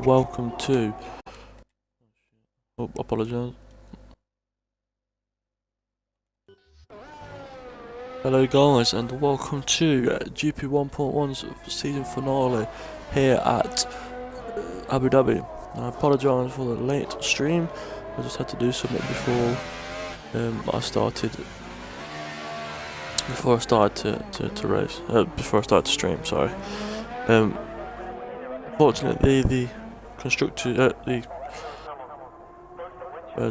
welcome to. Oh, apologise. Hello guys, and welcome to GP1.1's season finale here at Abu Dhabi. And I apologise for the late stream. I just had to do something before I started to race. Before I started to stream. Sorry. Fortunately, the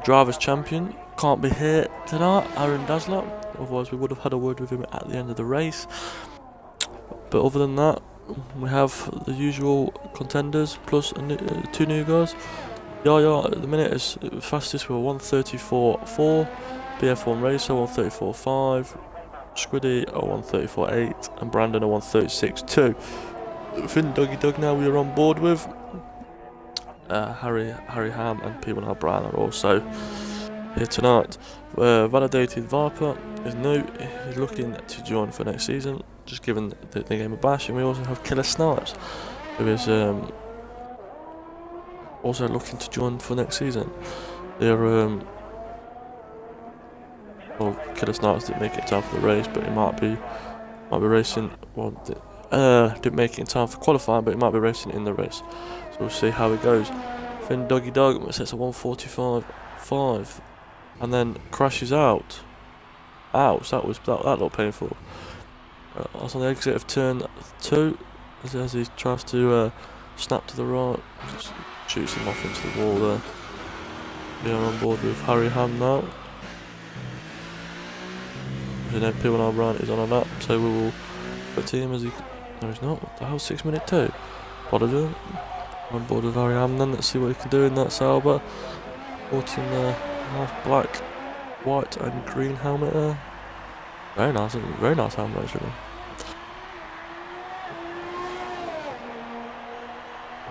drivers' champion can't be here tonight, Aaron Dazzler. Otherwise, we would have had a word with him at the end of the race. But other than that, we have the usual contenders plus two new guys. Yaya at the minute is fastest with a 1:34.4, BF1 Racer 1:34.5, Squiddy a 1:34.8, and Brandon a 1:36.2. Finn Doug now we are on board with. Harry Ham and P1 Brown are also here tonight. Validated Viper is new. He's looking to join for next season, just given the game of Bash. And we also have Killer Snipes, who is also looking to join for next season. They're well, Killer Snipes didn't make it in time for the race, but he might be racing. Well, didn't make it in time for qualifying, but he might be racing in the race. So we'll see how it goes. Finn Doug sets a 1:45.5 and then crashes out. Ouch, that looked painful. That's on the exit of turn 2 as he tries to snap to the right. Just shoots him off into the wall there. We are on board with Harry Ham now. You know, P1 Brown is on a lap, so we will put him as he. No, he's not. What the hell, 6 minute 2? Apologize. On board with Harry Ham then, let's see what he can do in that Sauber. Sporting the half black, white and green helmet there. Very nice helmet actually.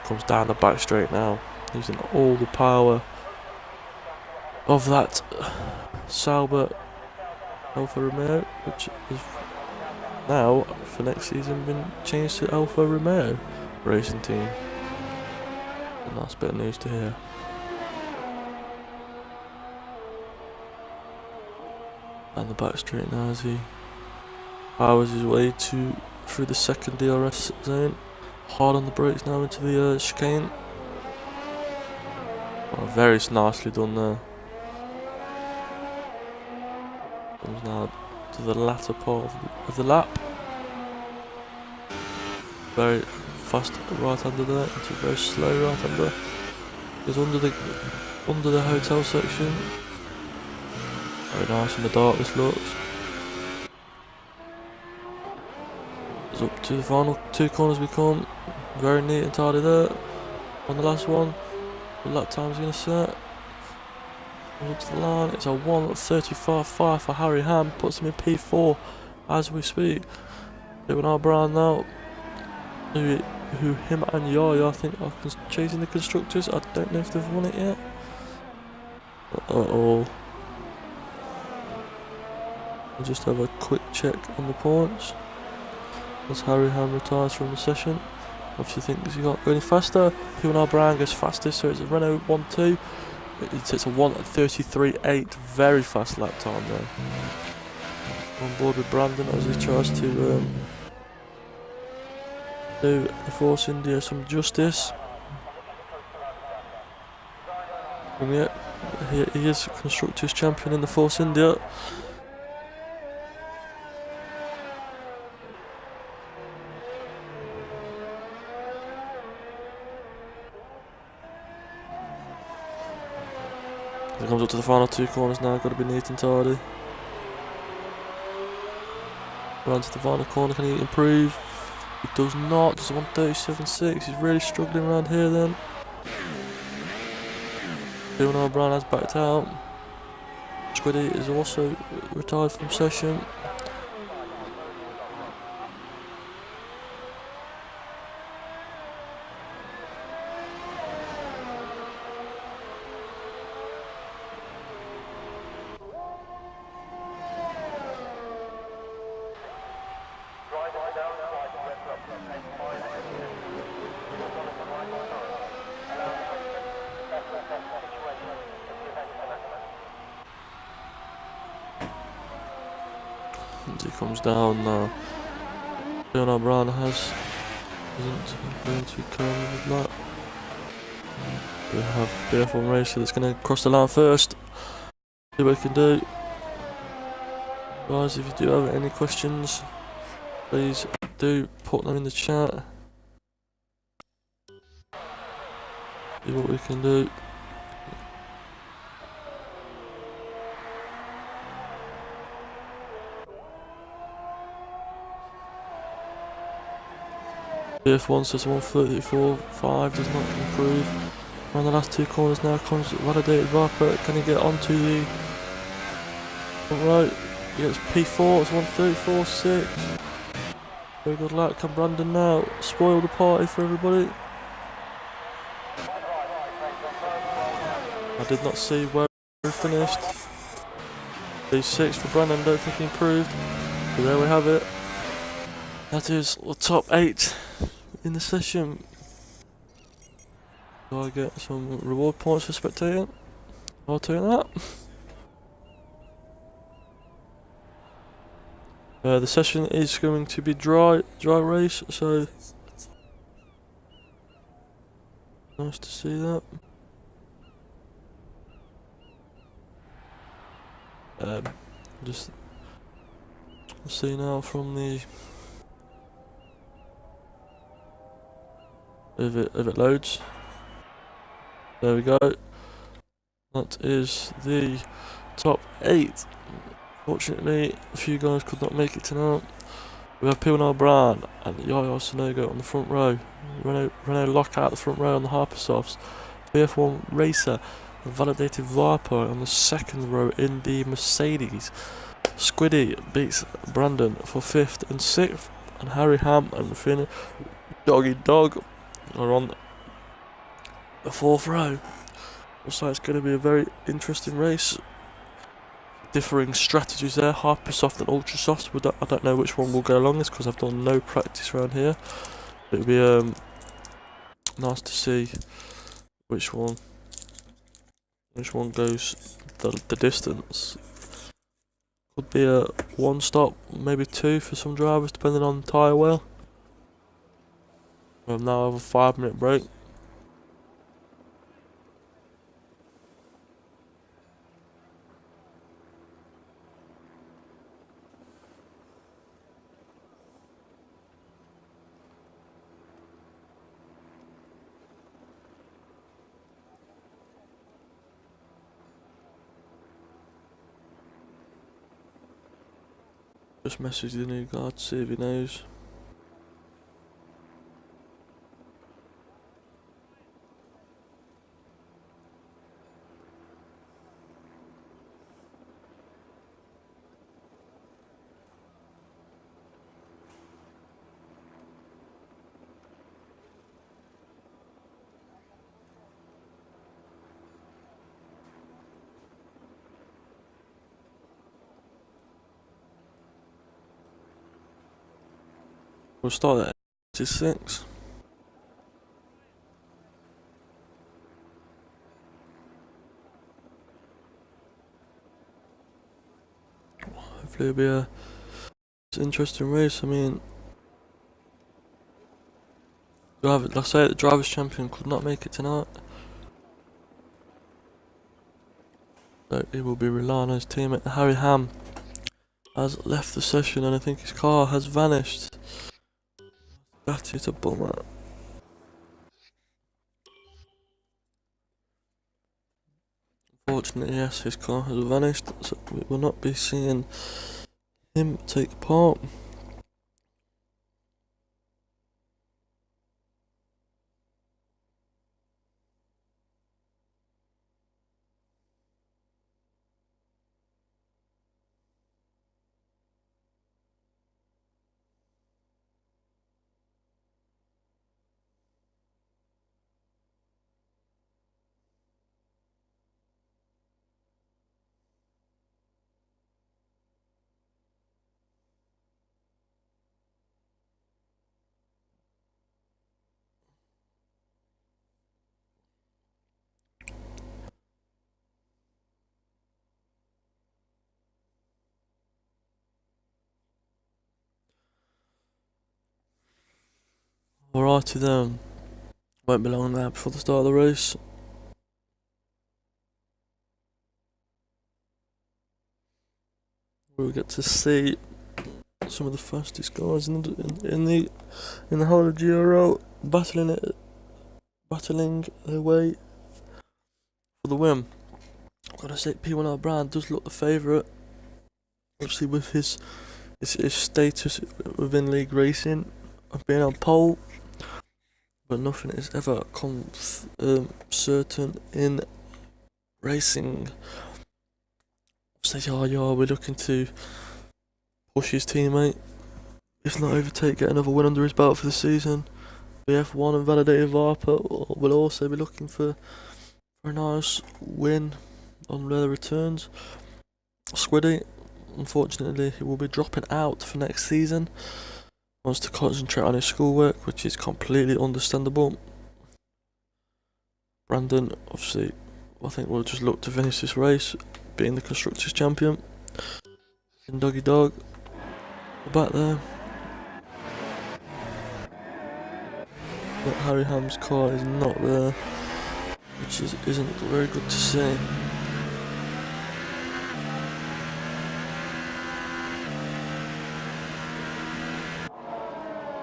Comes down the back straight now, using all the power of that Sauber Alfa Romeo, which is now for next season been changed to Alfa Romeo Racing Team. A nice bit of news to hear. And the back straight now as he powers his way through the second DRS zone. Hard on the brakes now into the chicane. Oh, very nicely done there. Comes now to the latter part of the lap. Very fast right-hander there, into a very slow right-hander. Goes under the hotel section. Very nice in the dark this looks. It's up to the final 2 corners we come. Very neat and tidy there. On the last one, the lap time's going to set. Comes up to the line. It's a 1:35.5 for Harry Ham. Puts him in P4 as we speak. Doing our Brown now. Who him and Yaya I think are chasing the Constructors. I don't know if they've won it yet. We'll just have a quick check on the points. As Harry Ham retires from the session. Obviously thinks he can't go any faster. P1 Brown goes fastest, so it's a Renault 1-2. It's a 1:33.8. Very fast lap time there. On board with Brandon as he tries to do the Force India some justice. And yeah, he is Constructors champion in the Force India. He comes up to the final 2 corners now, got to be neat and tidy. Round to the final corner, can he improve? He does not, just 1:37.6, he's really struggling around here then. P1 Brown has backed out. Squiddy is also retired from session. seconds. He comes down now. Leon O'Brien isn't going to come with that. We have BF1 Racer that's going to cross the line first. See what we can do. Guys, if you do have any questions, please do put them in the chat. See what we can do. BF1 says 134.5 does not improve. Around the last two corners now comes validated Viper. Can he get onto the right? He gets P4, it's 134.6. Very good luck. Can Brandon now spoil the party for everybody? I did not see where he finished. P6 for Brandon, don't think he improved. But there we have it. That is the top 8 in the session. Do I get some reward points for spectating? I'll tell you that. The session is going to be dry race, so nice to see that. Just see now from the if it loads. There we go. That is the top 8. Fortunately, a few guys could not make it tonight. We have Leon O'Brien and Yaya Sonogo on the front row. Renault Lockout the front row on the Hypersofts. BF1 Racer and Validated Viper on the second row in the Mercedes. Squiddy beats Brandon for 5th and 6th. And Harry Ham and Finn Doggy Dog are on the 4th row. So it's going to be a very interesting race. Differing strategies there, Hypersoft and Ultrasoft. I don't know which one will go longest because I've done no practice around here. It'll be nice to see which one goes the distance. Could be a 1 stop, maybe 2 for some drivers depending on the tyre wear. We'll now have a 5-minute break. Just message the new guy to see if he knows. We'll start at 86. Hopefully it'll be an interesting race. I mean, like I say, the drivers' champion could not make it tonight. So he will be relying on his teammate. Harry Ham has left the session and I think his car has vanished. That is a bummer. Unfortunately, yes, his car has vanished, so we will not be seeing him take part. Alrighty then, won't be long now before the start of the race. We'll get to see some of the fastest guys in the whole of GRL battling their way for the win. I've got to say, P1 Brand does look the favourite, obviously with his status within league racing of being on pole, but nothing is ever certain in racing. So we're looking to push his teammate, if not overtake, get another win under his belt for the season. The F1 and validated Viper will also be looking for a nice win on their returns. Squiddy, unfortunately, he will be dropping out for next season. Wants to concentrate on his schoolwork, which is completely understandable. Brandon, obviously, I think we'll just look to finish this race, being the Constructors champion. And Doggy Dog, back there. But Harry Ham's car is not there, which isn't very good to see.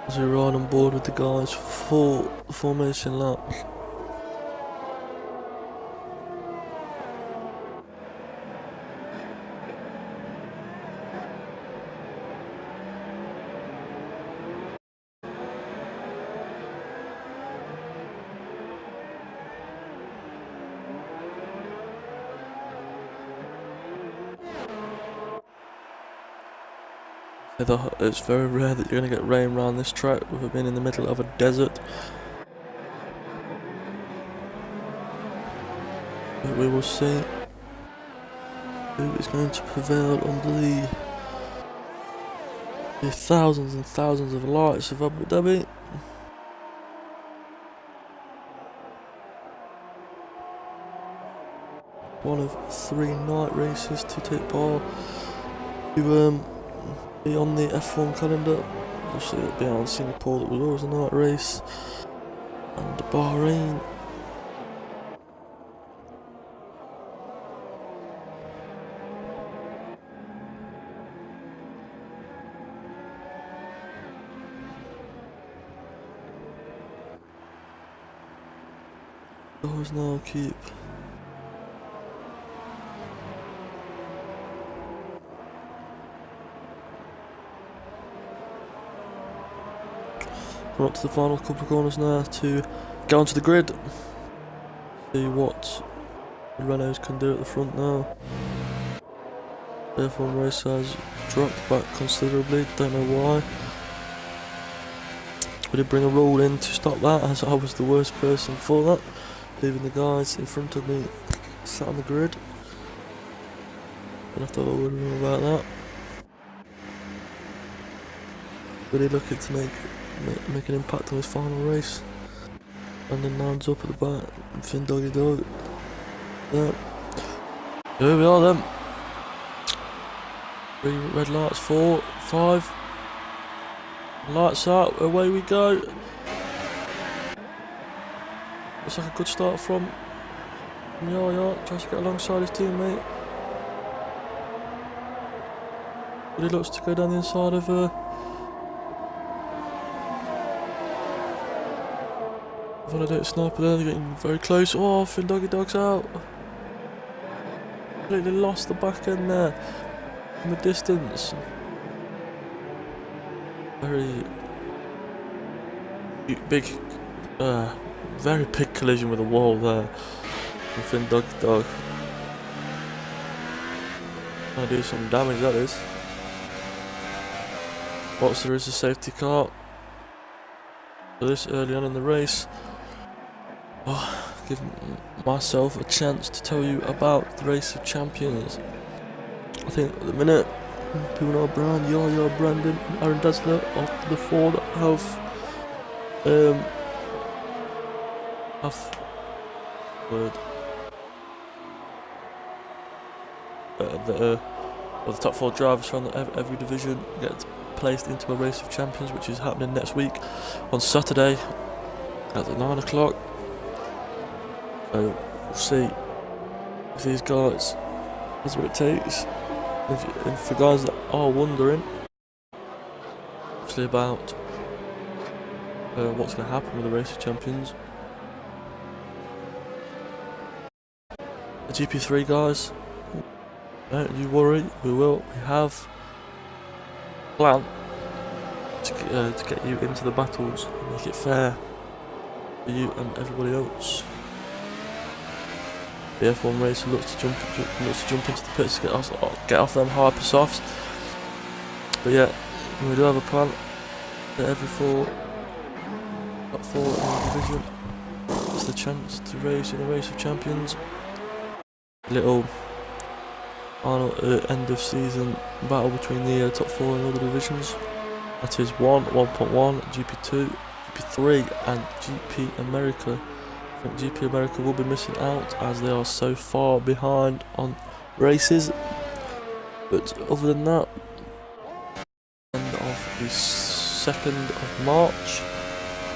As we ride on board with the guys for the formation lap. It's very rare that you're going to get rain around this track with it being in the middle of a desert. But we will see who is going to prevail under the thousands and thousands of lights of Abu Dhabi. One of 3 night races to take part. Be on the F1 calendar. Obviously it'll be on Singapore, that was always a night race, and Bahrain. Doors now keep we're up to the final couple of corners now to get onto the grid. See what the Renaults can do at the front now. The F1 race has dropped back considerably, don't know why. We did bring a rule in to stop that, as I was the worst person for that, leaving the guys in front of me sat on the grid. Gonna have to have a word with him about that. Really looking to make an impact on his final race. And then lines up at the back, and Finn Doggy Dog. Yeah. Here we are then. 3 red lights, 4, 5. Lights out, away we go. Looks like a good start from Yaya, tries to get alongside his teammate. But he looks to go down the inside of Validated Sniper there, they're getting very close. Oh, Finn Doggy Dog's out. Completely lost the back end there in the distance. Very big collision with the wall there. And Finn Doggy Dog trying to do some damage, that is. Whilst there is a safety car for this early on in the race, give myself a chance to tell you about the race of champions. I think at the minute, people are Brandon, and Aaron Dazzler are the 4 that have the top 4 drivers from every division get placed into a race of champions, which is happening next week on Saturday at 9 o'clock. So we'll see if these guys, that's what it takes. And for guys that are wondering, obviously about what's going to happen with the race of champions, the GP3 guys, don't you worry, we have a plan to get you into the battles and make it fair for you and everybody else. The F1 racer looks to jump into the pits to get off them hyper softs. But yeah, we do have a plan that every top 4 in the division has the chance to race in a race of champions. Little end of season battle between the top 4 in all the divisions. That is 1.1, GP2, GP3 and GP America. I think GP America will be missing out as they are so far behind on races. But other than that, end of the 2nd of March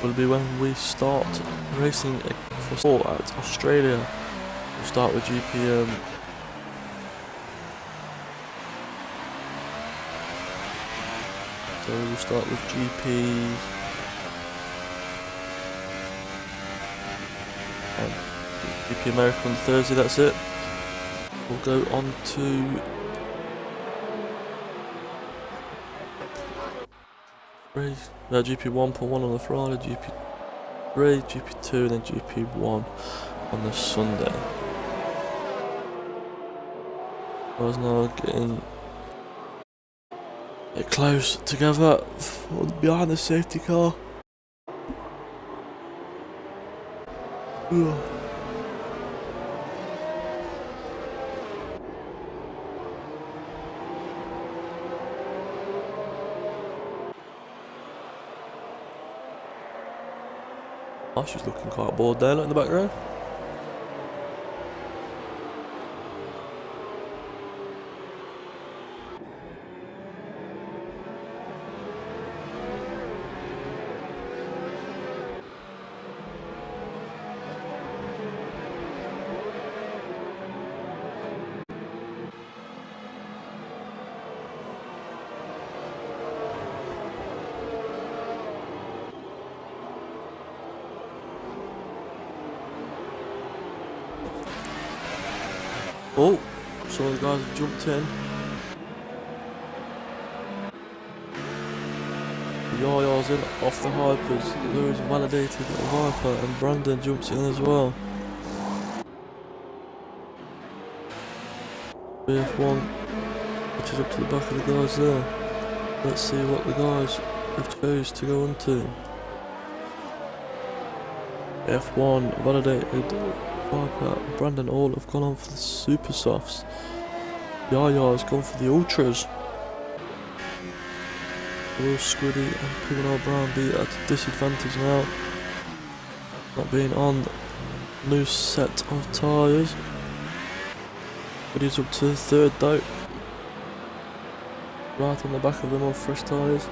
will be when we start racing for sport at Australia. We'll start with GP so we'll start with GP America on Thursday, that's it. We'll go on to GP1.1 on the Friday, GP3, GP2 and then GP1 on the Sunday. I was now getting close together behind the safety car. Oh, she's looking quite bored there, look in the background. Oh, some of the guys have jumped in. Yaya's in off the hypers. Lewis validated the Viper and Brandon jumps in as well. BF1, which is up to the back of the guys there. Let's see what the guys have chose to go onto. F1 validated Viper and Brandon all have gone on for the super softs. Yaya has gone for the ultras. Will Squiddy and Pignall Brown be at a disadvantage now, not being on new set of tyres. But he's up to the 3rd though, right on the back of them on fresh tyres.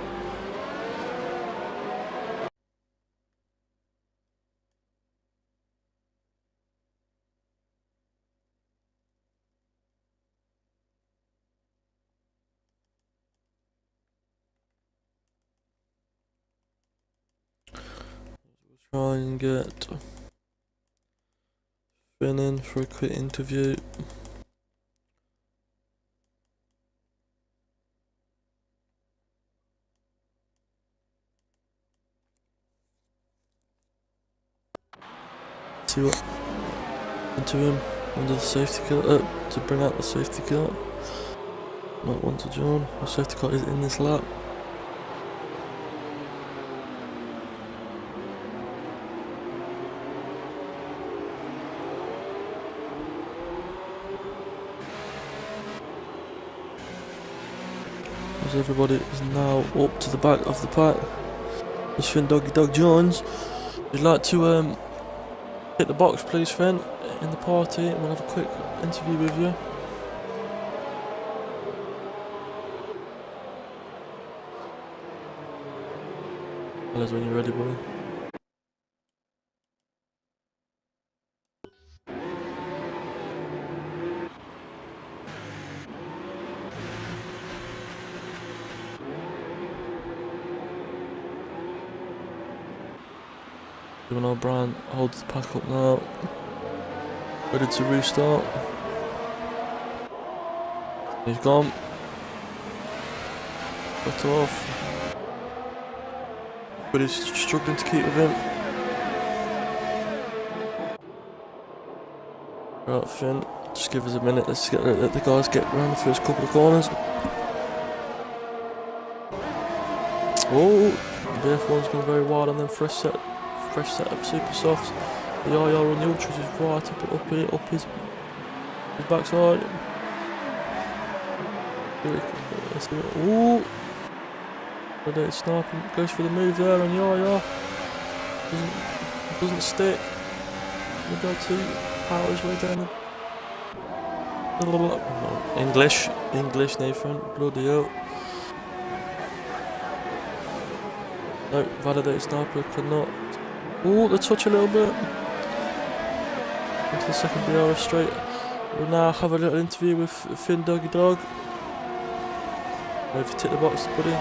Try and get Finn in for a quick interview. See what into him under the safety car to bring out the safety car. Might want to join. The safety car is in this lap. As everybody is now up to the back of the pack. As Finn Doggy Dog joins. If you'd like to hit the box please, Finn, in the party, and we'll have a quick interview with you. Tell us when you're ready, boy. Even O'Brien holds the pack up now. Ready to restart. He's gone. Cut off. But he's struggling to keep with him. Right, Finn, just give us a minute. Let's let the guys get around the first couple of corners. Oh, the F1's gone very wide, and then fresh set up super soft. The Yaya on the ultras is right up his backside. Ooh, but sniping goes for the move there, and Yaya doesn't stick. We go to power his way down. English, Nathan, bloody hell. No, validate sniper cannot. Ooh, the touch a little bit. Into the second BRS straight. We'll now have a little interview with Finn Doggy Dog. If you tick the box, buddy.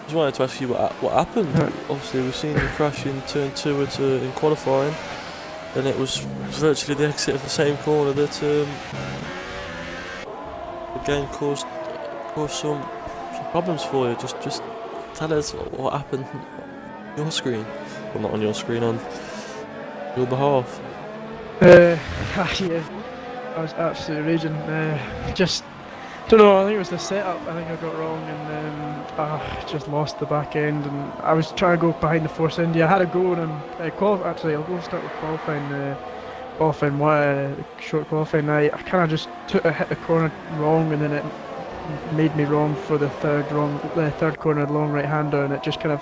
Just wanted to ask you what happened. Obviously, we've seen the crash in turn 2 in qualifying, and it was virtually the exit of the same corner that again caused some problems for you. Just tell us what happened on your screen. Well, not on your screen, on your behalf. Yeah, I was absolutely raging. Just don't know. I think it was the setup. I think I got wrong, and I just lost the back end. And I was trying to go behind the Force India. I had a go and actually, I'll go start with qualifying. Short qualifying. I kind of just hit the corner wrong, and then it made me wrong for the third corner, the long right hander, and it just kind of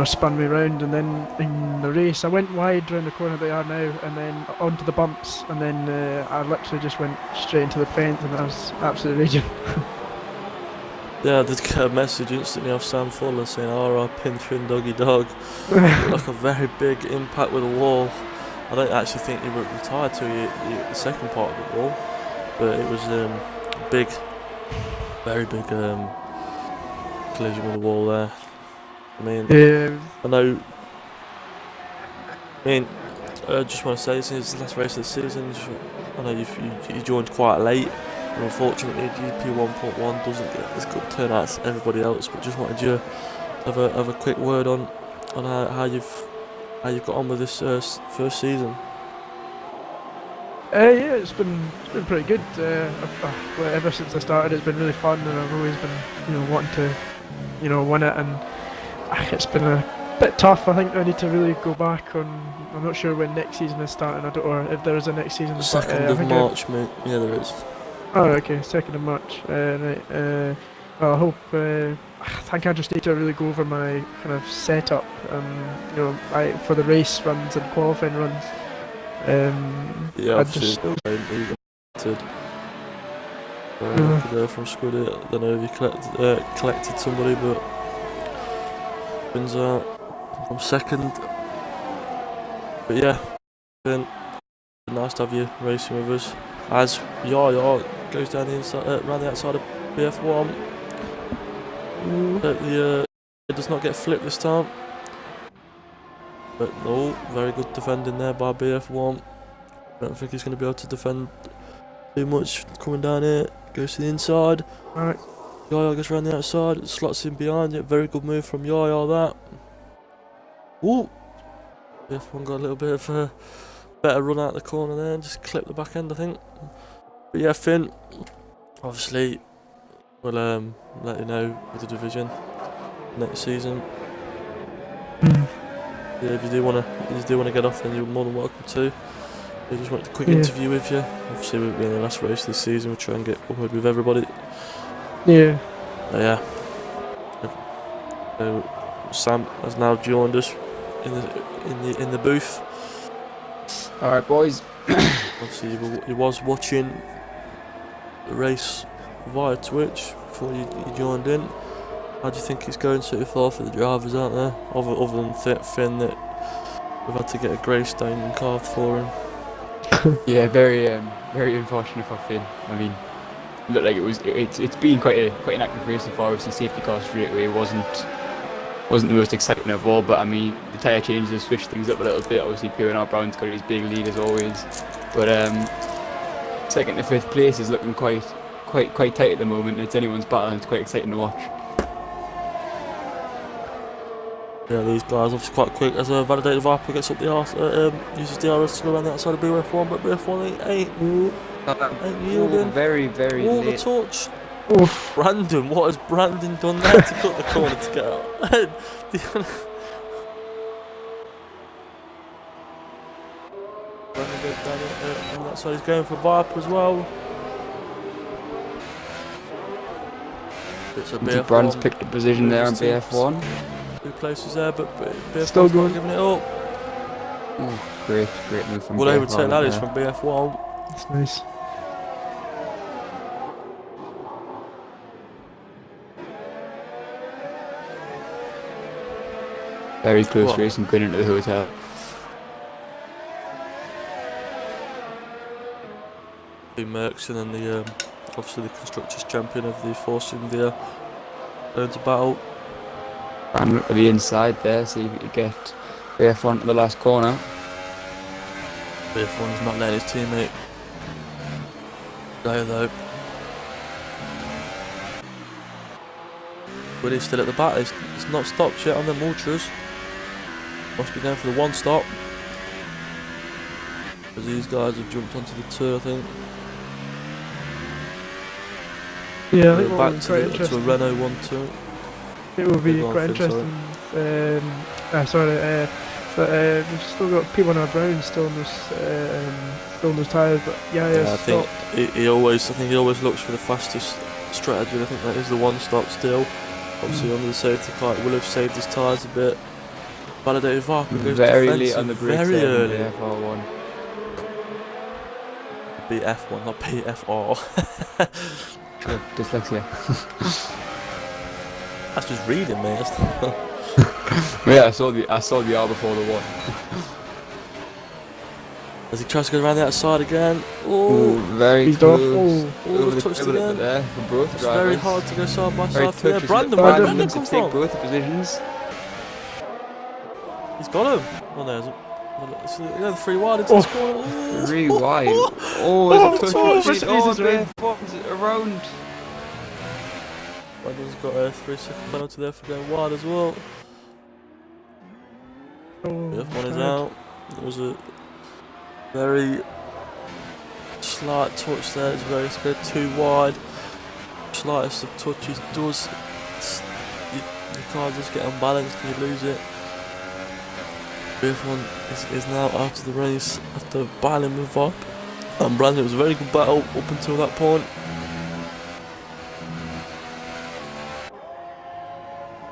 spun me round. And then in the race I went wide around the corner they are now, and then onto the bumps, and then I literally just went straight into the fence, and I was absolutely raging. Yeah, I did get a message instantly off Sam Fuller saying RIP Finn Doggy Dog. Like a very big impact with the wall. I don't actually think he retired till the second part of the wall, but it was big, very big collision with the wall there. I mean, I just want to say, since the last race of the season, I know you joined quite late, and unfortunately GP1.1 doesn't get as good turnout as everybody else, but just wanted you to have a quick word on how you've got on with this first season. Yeah, it's been pretty good. Ever since I started, it's been really fun, and I've always been wanting to win it, and it's been a bit tough. I think I need to really go back on. I'm not sure when next season is starting. Or if there is a next season. 2nd of March, mate. Yeah, there is. Oh, okay, 2nd of March. Right. Well, I hope. I think I just need to really go over my kind of setup, for the race runs and qualifying runs. Yeah, I've just from Squid. I don't know if you collected somebody, but wins out from 2nd. But yeah, been nice to have you racing with us. As Yaya goes down the inside, around the outside of BF1. It does not get flipped this time. But no, very good defending there by BF1. I don't think he's going to be able to defend too much coming down here. Goes to the inside. Right. Yaya goes around the outside, slots in behind it. Very good move from Yaya, that. Ooh! BF1 got a little bit of a better run out the corner there and just clipped the back end, I think. But yeah, Finn, obviously, we'll let you know with the division next season. Yeah, if you do want to get off, then you're more than welcome to. We just wanted a quick interview with you. Obviously, we'll be in the last race this season. We'll try and get forward with everybody. Yeah. But yeah. Sam has now joined us in the booth. All right, boys. Obviously, he was watching the race via Twitch. before you joined in. How do you think it's going so far for the drivers out there? Other than Finn, that we've had to get a gravestone carved for him. Yeah, very unfortunate for Finn. I mean, it looked like it's been quite an active race so far. Obviously, safety car straight away wasn't the most exciting of all, but I mean, the tyre changes have switched things up a little bit. Obviously, P&R Brown's got his big lead as always, but second to fifth place is looking quite tight at the moment. It's anyone's battle, and it's quite exciting to watch. Yeah, these guys obviously quite quick. As a validated Viper gets up the arse, uses DRS to go around the outside of BF1, but BF1 ain't yielding. Very Oh, late. the torch. Oof. Brandon, what has Brandon done there to cut the corner to get out? Brandon goes down on that side. He's going for Viper as well. It's a BF1. Brandon's picked a position there on BF1. 2 places there, but BF1's Still not going. giving it up. Ooh, great move from Well, they would BF1 say that is there. from BF1. That's nice. Very close What? race and going into the hotel. The Mercs and then the obviously the Constructors champion of the Force India going to battle. And look at the inside there, see if you can get BF1 to the last corner. BF1's not letting his teammate go though. But he's still at the back. It's not stopped yet on them ultras. Must be going for the 1 stop. Because these guys have jumped onto the 2, I think. Yeah, I think We're what back was to, quite to a interesting. Renault 1-2. It will be Go on, quite Finn, interesting. But we've still got people on our brown still in those tyres. But Yeah, I think stopped. he always looks for the fastest strategy. And I think that is the 1 stop still. Obviously under the safety car, it will have saved his tyres a bit. Validated Viper goes Very defensive late on the brakes very there early. in BF1. BF1, not BFR. Dyslexia. That's just reading, mate. Yeah, I saw the R before the 1. As he tries to go around the outside again. Ooh, Oh, very He's done. close. Oh, Over they've the touched table again. there for both It's drivers. very hard to go side by Very side for there. touches Brandon, it. where did Brandon Brandon to come take from? both the positions. He's got him. Oh, there's a... So the 3 wide into the corner. Oh. 3 wide. Oh, Oh, there's a the touch torch. between. Oh, Mercedes is around. BF1's around. Brandon's got a 3-second penalty there for going wide as well. Oh, BF1 is bad. out. There was a very slight touch there. It's very to go too wide. Slightest of touches does. You can't just get unbalanced and you lose it. BF1 is now out of the race after battling with Viper and Brandon. It was a very good battle up until that point.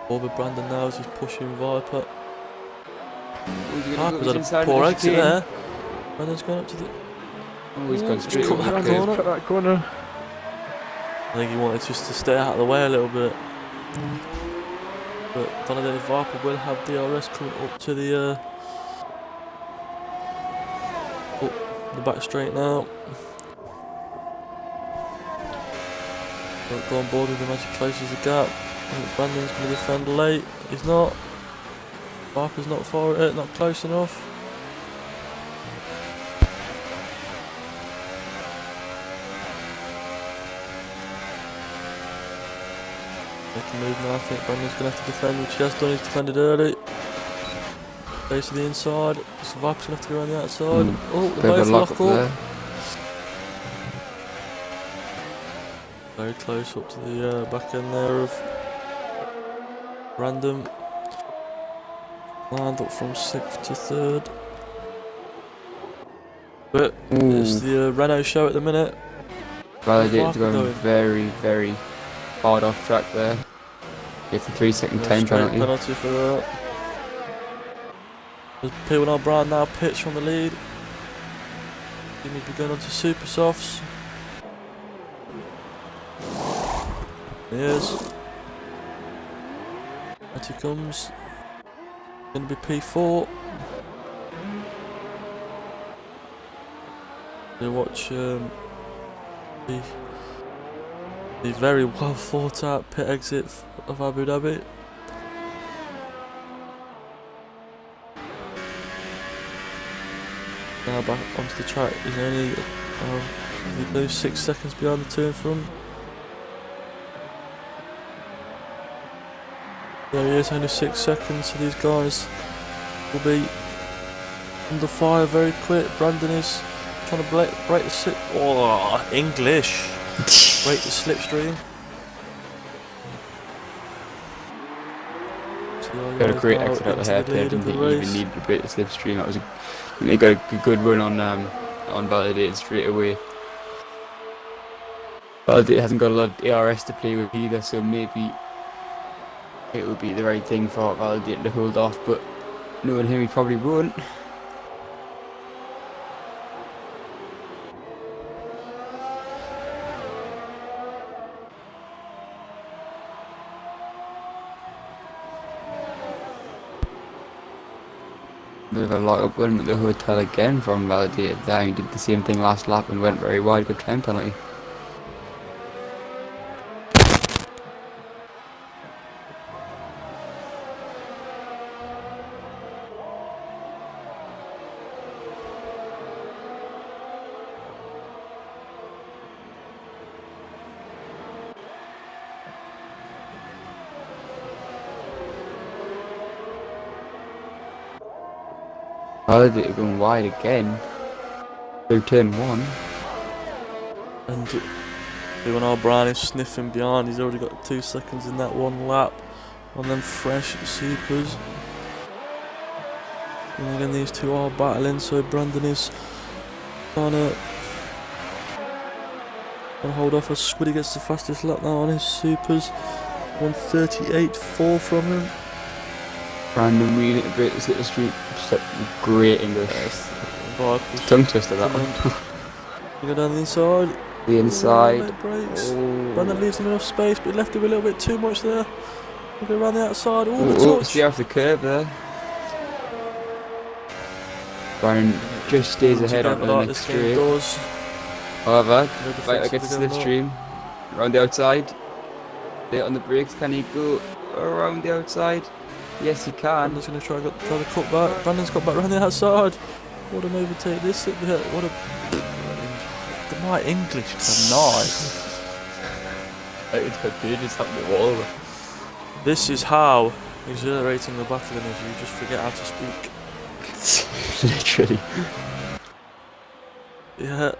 Over Brandon now as he's pushing Viper. Viper's had a poor exit there. Brandon's going up to the... Oh, he's gone Just straight cut over that the corner. curve. Cut that corner. I think he wanted just to stay out of the way a little bit. But Validated Viper will have DRS coming up to the back straight now. Don't go on board with him as he closes the gap. I think Brandon's going to defend late. He's not. Viper's not far, not close enough. They can move now. I think Brandon's going to have to defend, which he has done. He's defended early. Base to the inside. So Viper's going to have to go around the outside. Oh, the Bit of a both lock lock up up. there. Very close up to the back end there of Random. Lined up from 6th to 3rd. But it's the Renault show at the minute. Validated Viper going very hard off track there. Gets a 3-second time Straight penalty. for that. There's P1 Brand now pitch from the lead. He needs to be going on to super softs. There he is. Out he comes. Gonna be P4. You watch the very well thought out pit exit of Abu Dhabi. Now back onto the track. He's only he goes 6 seconds behind the two in front. There he is, only 6 seconds. So these guys will be under fire very quick. Brandon is trying to break the slip. Oh, English! Break the slipstream. Got a great exit out the hairpin. Didn't think he even needed to break the slipstream. That was he got a good run on Validated straight away. Validated hasn't got a lot of ARS to play with either, so maybe it would be the right thing for Validated to hold off. But knowing him, he probably won't. Bit of a lock-up run at the hotel again from Validated there. He did the same thing last lap and went very wide. Good time penalty. Validated going wide again through turn 1. And when O'Brien is sniffing behind, he's already got 2 seconds in that one lap on them fresh supers. And again, these two are battling, so Brandon is trying to hold off as Squiddy gets the fastest lap now on his supers. 1:38.4 from him. Brandon really to break this little street. Great English. Tongue twister that one. You go down the inside. The inside. Late brakes. Brandon leaves him enough space, but he left him a little bit too much there. We'll go around the outside. Oh, stay off the curb there. Brandon just stays ahead on the next straight. However, right against the slipstream. Around the outside. Late on the brakes. Can he go around the outside? Yes, he can. Brandon's going to try to cut back. Brandon's got back around the outside. What an overtake this. What a... My English tonight. They just have the wall. This is how exhilarating the battling is. You just forget how to speak. Literally. Yeah,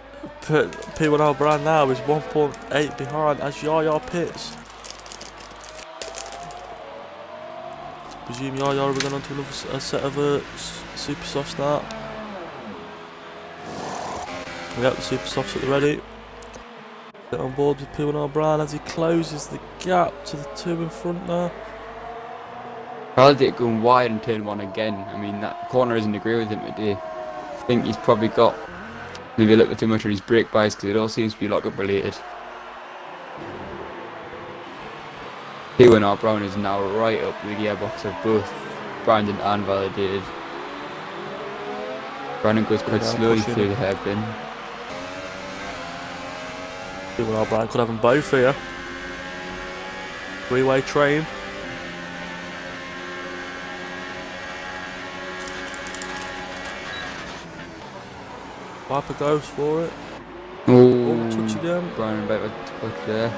but P1 O'Brien now is 1.8 behind as Yaya pits. Presume Yaya will be going on to another set of a super soft start. Yep, the super softs at the ready. Get on board with P1 O'Brien as he closes the gap to the two in front now. Validated going wide in turn 1 again. I mean, that corner isn't agree with him today. I think he's probably got maybe a little bit too much on his brake bias because it all seems to be lock-up related. P1 O'Brien is now right up the gearbox of both Brandon and Validated. Brandon goes quite slowly through the hairpin. P1 O'Brien could have them both here. Three-way train. Viper goes for it. Oh, touch again. Brandon about to touch there.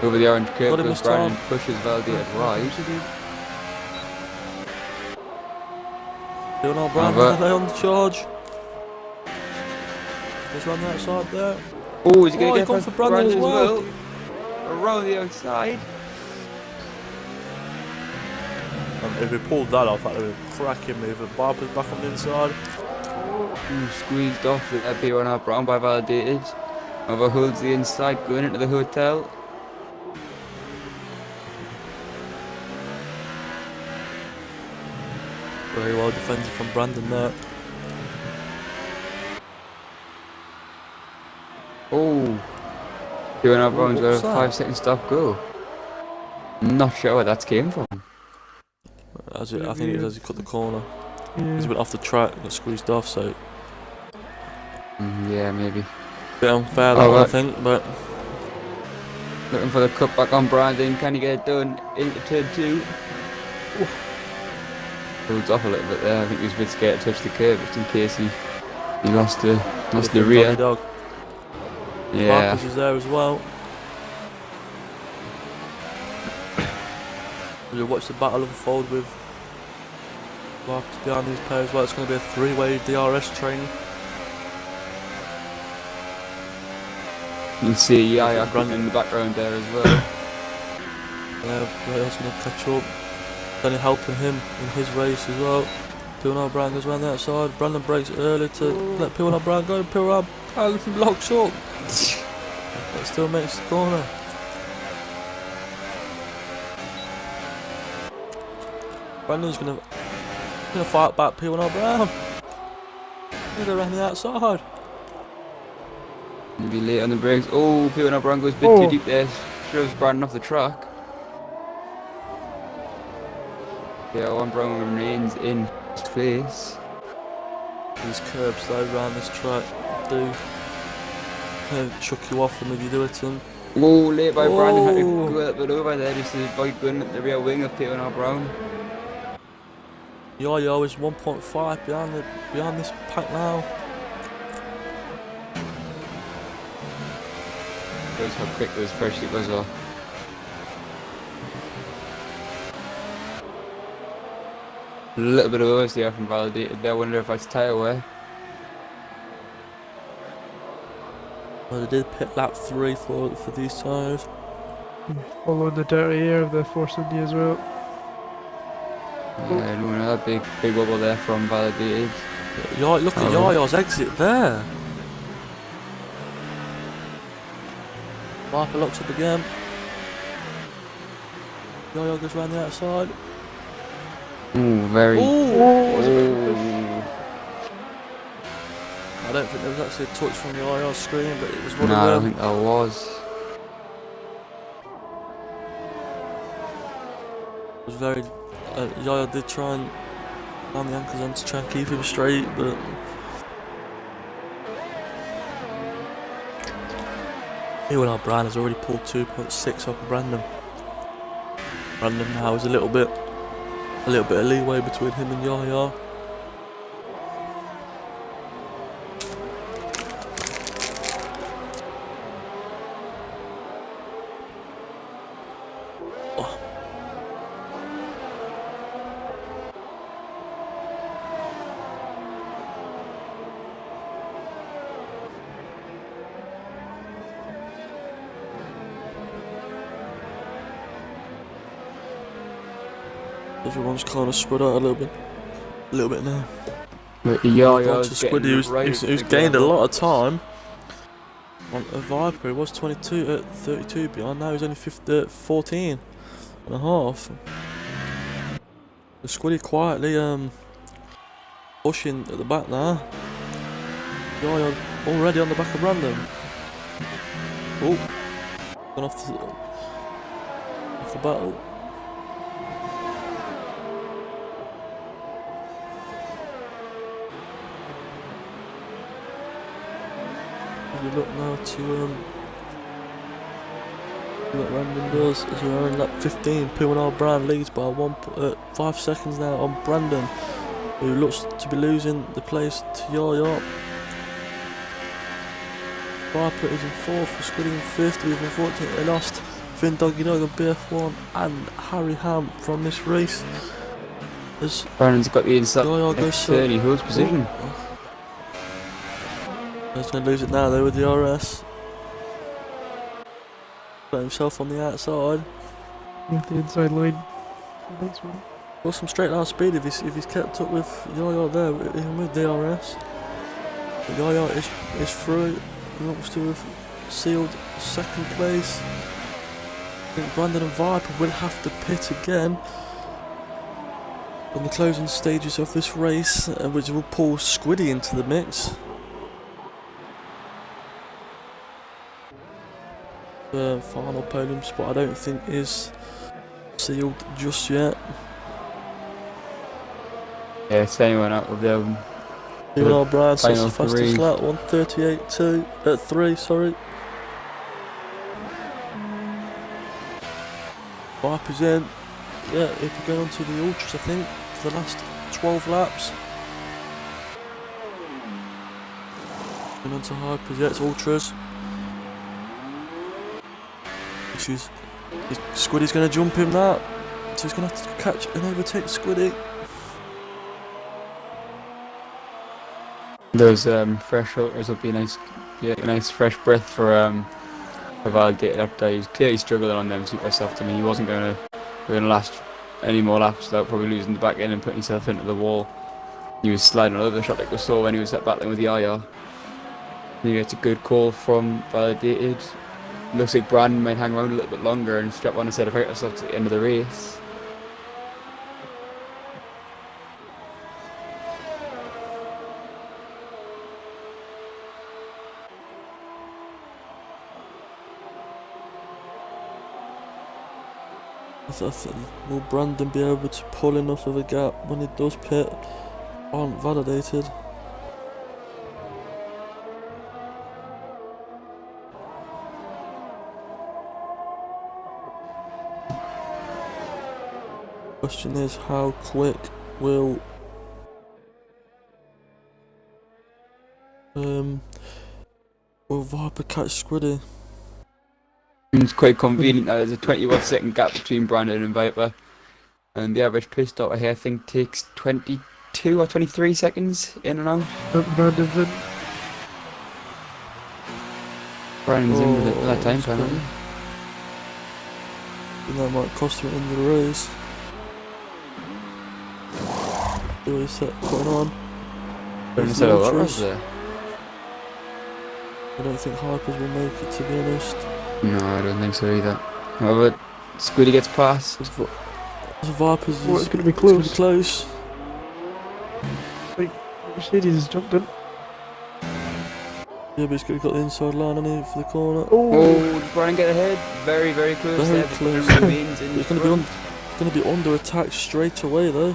Over the orange curve goes Brandon, pushes Validated right. P1 O'Brien, are they on the charge? He's on the outside there. Oh, is he going to get gone for Brandon as well? Around the outside. If he pulled that off, that would have been a cracking move. But Viper's back on the inside. Ooh, squeezed off the P1 O'Brien by Validated. Overholds the inside, going into the hotel. Very well defended from Brandon there. Oh, P1 O'Brien's got a 5-second stop go. I'm not sure where that came from. I think it was as he cut the corner. Yeah. He went off the track and got squeezed off, so Yeah, maybe. bit unfair that Oh, one, I right. think, but Looking for the cut back on Brandon. Can he get it done into turn 2? Holds off a little bit there. I think he was a bit scared to touch the curb just in case he lost the rear. dog. Yeah. Marcus is there as well. We'll watch the battle unfold with Marcus behind these pairs as well. It's going to be a 3-way DRS train. You can see Yaya Brandon in the background there as well. Yeah, Rayo's going to catch up. Then helping him in his race as well. P1 Brown goes around the outside. Brandon breaks early to let P1 Brown go. P1 Brown locks up. But still makes the corner. Brandon's gonna fight back P1 Brown. Gonna go around the outside. Maybe late on the brakes. Oh, P1 Brown goes a bit too deep there. Shoves Brandon off the track. Yeah, one Brown remains in his place. These curbs though around this track do chuck you off them if you do it to them. Oh, late by Brandon, had to go a little bit over there just to avoid going at the rear wing of P1 Brown. Yo is 1.5 behind this pack now. Shows how quick those first heat was off. A little bit of OS there from Validated there. I wonder if that's tyre wear. Well, they did pit lap 3 for these tyres. Following the dirty air of the Force India as well. Yeah, another big wobble there from Validated. Look at Yaya's exit there. Viper locks up again. Yaya goes round the outside. Ooh, very. I don't think there was actually a touch from the IR screen, but it was one No, I of don't them. think that was. It was very. Yaya did try and land the ankles on to try and keep him straight, but P1 Brown has already pulled 2.6 off of Brandon. Brandon now is a little bit of leeway between him and Yaya. Everyone's kind of spread out a little bit now. But Yaya's who's gained a lot of time on a Viper. He was 32 behind, now he's only 14 and a half. The Squiddy quietly pushing at the back now. Yaya already on the back of Brandon. Oh, gone off the battle. You look now to see what Brandon does as we're in lap 15. P1 Brown leads by 5 seconds now on Brandon, who looks to be losing the place to Yaya. Viper is in 4th, Squiddy in 5th. We've unfortunately lost Finn Doggy Dog and BF1 and Harry Ham from this race. As Brandon's got the inside turn, he holds position. He's going to lose it now though with the RS. Got himself on the outside. With the inside line. Next one. Got some straight line speed if he's kept up with Yaya there, even with the RS. But Yaya is through. He looks to have sealed 2nd place. I think Brandon and Viper will have to pit again on the closing stages of this race, which will pull Squiddy into the mix. The final podium spot I don't think is sealed just yet. Yeah, it's anyone out of them. Even O'Brien sets final the fastest three. lap, 1:38.3. Viper's in. Yeah, he'll be going on to the Ultras, I think, for the last 12 laps. Going on to Hypers, yeah, it's Ultras. Which is Squiddy's going to jump him now. So he's going to have to catch and overtake Squiddy. Those fresh filters will be nice, a nice fresh breath for Validated after he's clearly struggling on them super soft. I mean, he wasn't going to last any more laps without probably losing the back end and putting himself into the wall. He was sliding all over the shot like we saw when he was battling with the IR. He gets a good call from Validated. Looks like Brandon might hang around a little bit longer and strap on a set of outer softs at the end of the race. Will Brandon be able to pull enough of a gap when he does pit on Validated? Question is, how quick will Viper catch Squiddy? It's quite convenient that there's a 21-second gap between Brandon and Viper, and the average pit stop here I think takes 22 or 23 seconds in and out. Brandon's in. Brandon's in with it for that time penalty. And that might cost him in the race. See what he's putting on. Brandon said, "Oh, that was there." I don't think Hypers will make it, to be honest. No, I don't think so either. However, Squiddy gets past. The Vipers is It's going to be close. close. Mercedes has jumped in. Yeah, but he's got the inside line on him for the corner. Oh, did Brandon get ahead? Very, very close. Very there. close. Brandon remains in He's front. going to be under attack straight away though.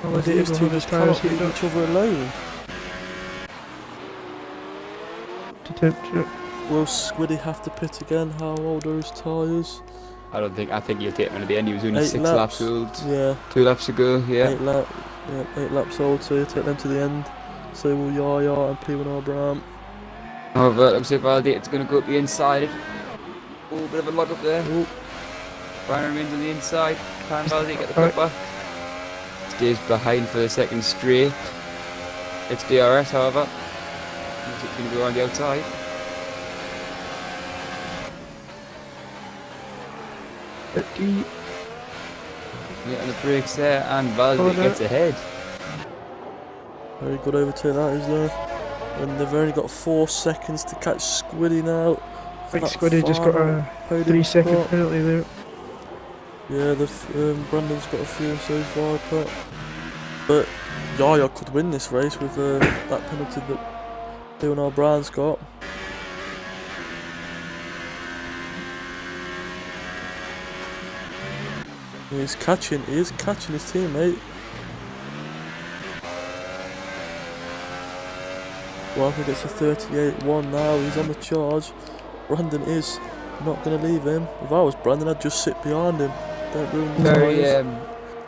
Oh, These two just can't leave each other alone. Will Squiddy have to pit again? How old are his tyres? I think he'll take him to the end. He was only 8 6 laps. laps old. Yeah. 2 laps to go, yeah. 8 laps old, so you take them to the end. So will Yaya and P1 O'Brien. However, looks like Validated's going to go up the inside. Oh, bit of a lock up there. Oh. Brandon remains on the inside. Can Validate get the cut back? Stays behind for the second straight. It's DRS, however. Looks like it's going to go around the outside. Yeah, and the brakes there, and Validate gets ahead. Very good overtake that is there. And they've only got 4 seconds to catch Squiddy now. I think Squiddy just got a 3-second penalty there. Yeah, Brandon's got a few, so he's Viper. But Yaya could win this race with that penalty that P1 O'Brien's got. He is catching his teammate. Viper gets a 38.1 now, he's on the charge. Brandon is not going to leave him. If I was Brandon, I'd just sit behind him. Don't ruin the tyres.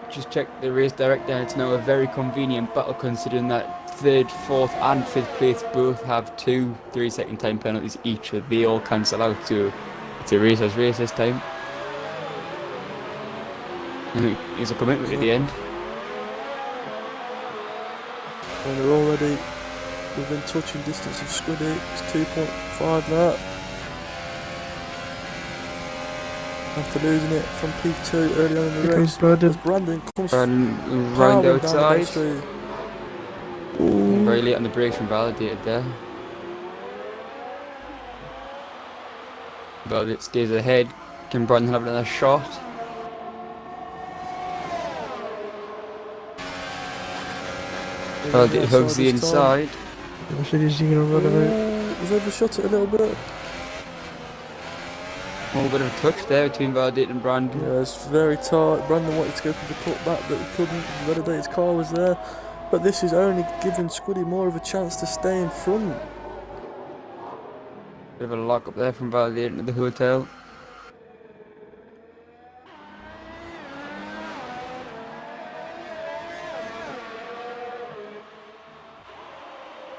Just check the race director. It's now a very convenient battle considering that 3rd, 4th and 5th place both have 2 3-second time penalties each, so they all cancel out, so it's a racer's race this time. And he's a commitment at the end. And they're already within touching distance of Squiddy. It's 2.5 that. After losing it from P2 early on in the race, Brandon comes round outside. Very late on the brakes from Validated there. Validated stays ahead. Can Brandon have another shot? Validated hugs the inside. Mercedes is going to run away. He's overshot it a little bit. Oh, bit of a touch there between Validate and Brandon. Yeah, it's very tight. Brandon wanted to go for the cutback, but he couldn't. The Validate's car was there. But this is only giving Squiddy more of a chance to stay in front. Bit of a lock up there from Validate into the hotel.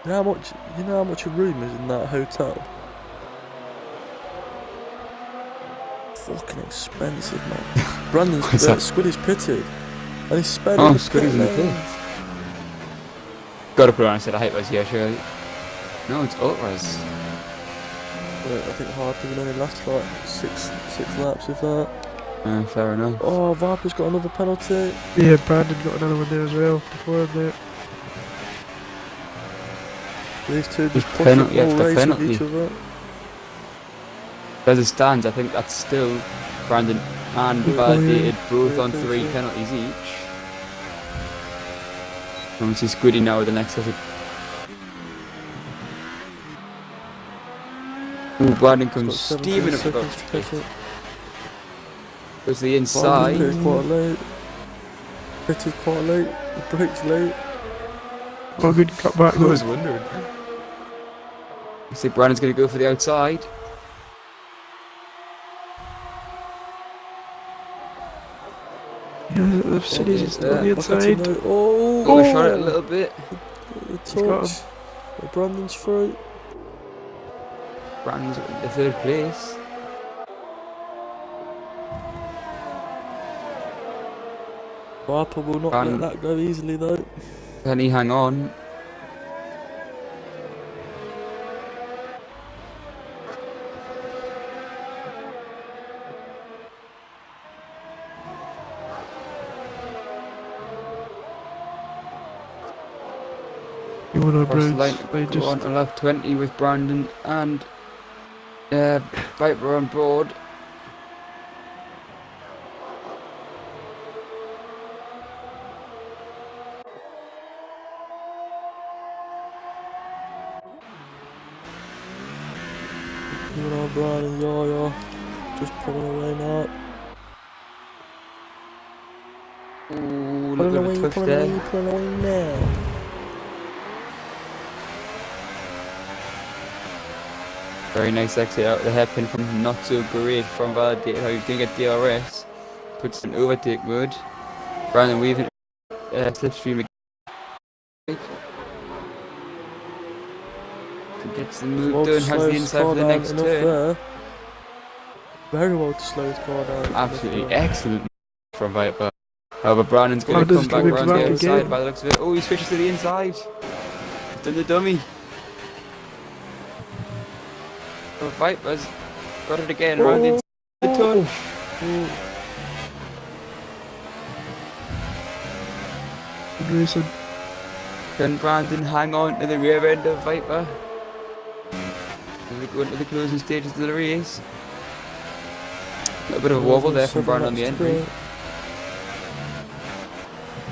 You know how much a room is in that hotel? Fucking expensive, man. Brandon's Squiddy's pitted. And he's sped Oh, in the Squiddy's in the pit. lane. Gotta put on a set of hypers here, surely. No, it's Ultras. I think Harper will only last like six laps if that. Fair enough. Oh, Viper's got another penalty. Yeah, Brandon got another one there as well before there. These two just push penalty the whole after race penalty. with each other. As it stands, I think that's still Brandon and Validated both on 3 penalties each. And we see Squiddy now with the next set of... Ooh, Brandon comes steaming up the box. Goes to the inside. Pitted quite late. Pitted quite late. The brakes late. Oh, good cut back. I was wondering. You see Brandon's going to go for the outside. Yeah, the city's just on the inside. Oh, Overshot it a little bit. The got touch. Brandon's through. Brandon's in the 3rd place. Viper will not let that go easily though. Can he hang on? You want to Across the line bridge? to They go just on to lap 20 with Brandon and Viper on board. You know, Brian and Yaya just pulling away now. Ooh, Pulling look away, at the touch pulling there. away, pulling away now. Very nice exit out the hairpin from not so great from Validate. How he's going to get DRS. Puts in overtake mode. Brandon weaving slipstream again. Gets the move done, has the inside for the next turn. There. Very well to slow his car down. Absolutely excellent from Viper. However, Brandon's going to come back around the outside by the looks of it. Oh, he switches to the inside. He's done the dummy. So Viper's got it again around the touch. good racing. Can Brandon hang on to the rear end of Viper? As we go into the closing stages of the race. A little bit of a wobble there from Brandon on the entry.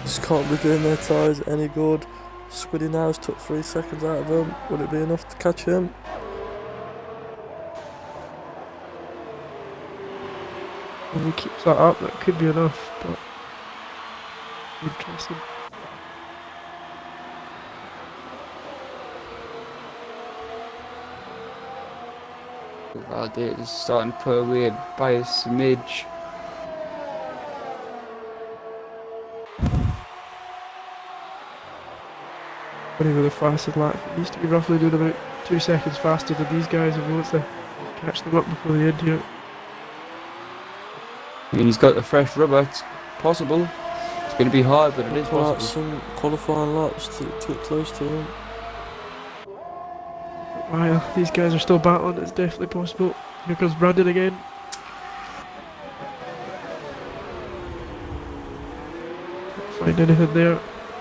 Just can't be doing their tyres any good. Squiddy now has took 3 seconds out of him. Would it be enough to catch him? If he keeps that up, that could be enough, but interesting. Validate is starting to pull away by a smidge. Funny with the fastest lap. It used to be roughly doing about 2 seconds faster than these guys if he wants to catch them up before the end here. I mean, he's got the fresh rubber. It's possible. It's going to be hard, but it is Pull out possible. some qualifying laps to get close to him. Wow, these guys are still battling. It's definitely possible. Here comes Brandon again. Can't find anything there.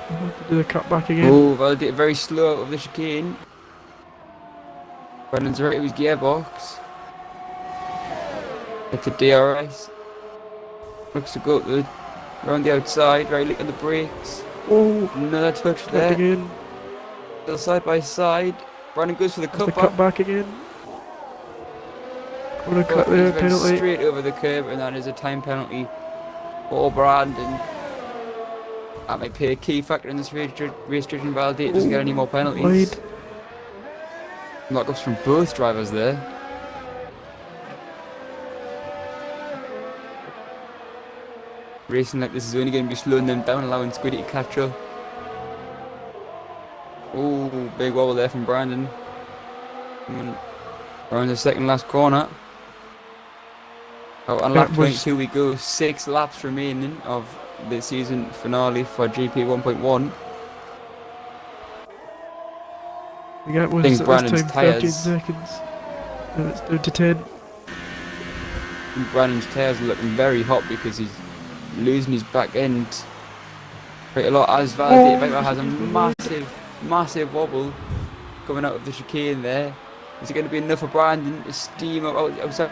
I'll have to do the cut back again. Oh, Validate very slow out of the chicane. Brandon's right to his gearbox. It's a DRS. Looks to go around the outside, right look at the brakes. Oh, Another touch cut there. again. Still side by side. Brandon goes for the There's the cut cut back again. Corner cut But there, he's went penalty. straight over the curb, and that is a time penalty for Brandon. That might play a key factor in this race judging. Validated doesn't get any more penalties. Wide. Lockups from both drivers there. Racing like this is only going to be slowing them down, allowing Squiddy to catch up. Oh, big wobble there from Brandon. Around the second last corner. Oh, on lap 22 we go. 6 laps remaining of the season finale for GP1.1. The gap was I think at Brandon's this time 13 tyres. seconds. And it's down to 10. Brandon's tyres are looking very hot because he's losing his back end quite a lot. As Validated Viper has a massive wobble coming out of the chicane there. Is it going to be enough for Brandon to steam up outside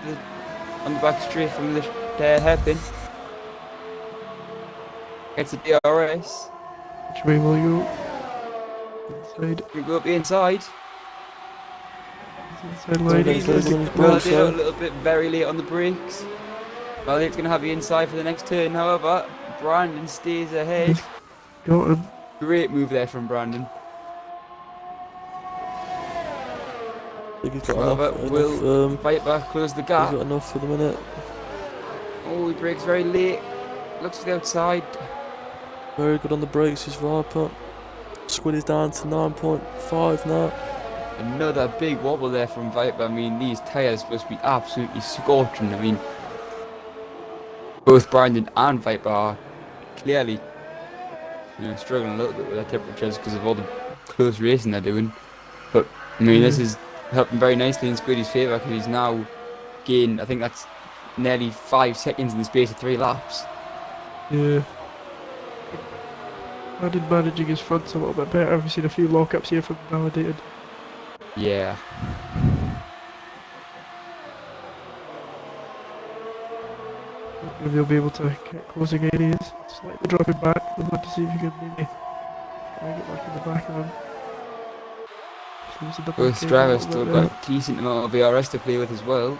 on the back straight from the hairpin? Gets the DRS. Which way will you go? Inside. We go up the inside. Inside line. Validated out a little bit very late on the brakes. Validated's going to have the inside for the next turn, however, Brandon stays ahead. Got him. Great move there from Brandon. I think he's got However, will enough, Viper close the he's gap? got enough for the minute. Oh, he brakes very late. Looks to the outside. Very good on the brakes, his Viper. Squiddy's down to 9.5 now. Another big wobble there from Viper. I mean, these tyres must be absolutely scorching. I mean, both Brandon and Viper are clearly, struggling a little bit with their temperatures because of all the close racing they're doing. But I mean, this is helping very nicely in Squiddy's favour because he's now gained, I think that's nearly 5 seconds in the space of 3 laps. Yeah. Brandon managing his fronts a little bit better. We've seen a few lockups here from Validated. Yeah. Maybe they'll be able to get closing areas. Slightly dropping back. We'll have to see if you can maybe try and get back in the back of him. Both drivers still got a decent amount of VRS to play with as well.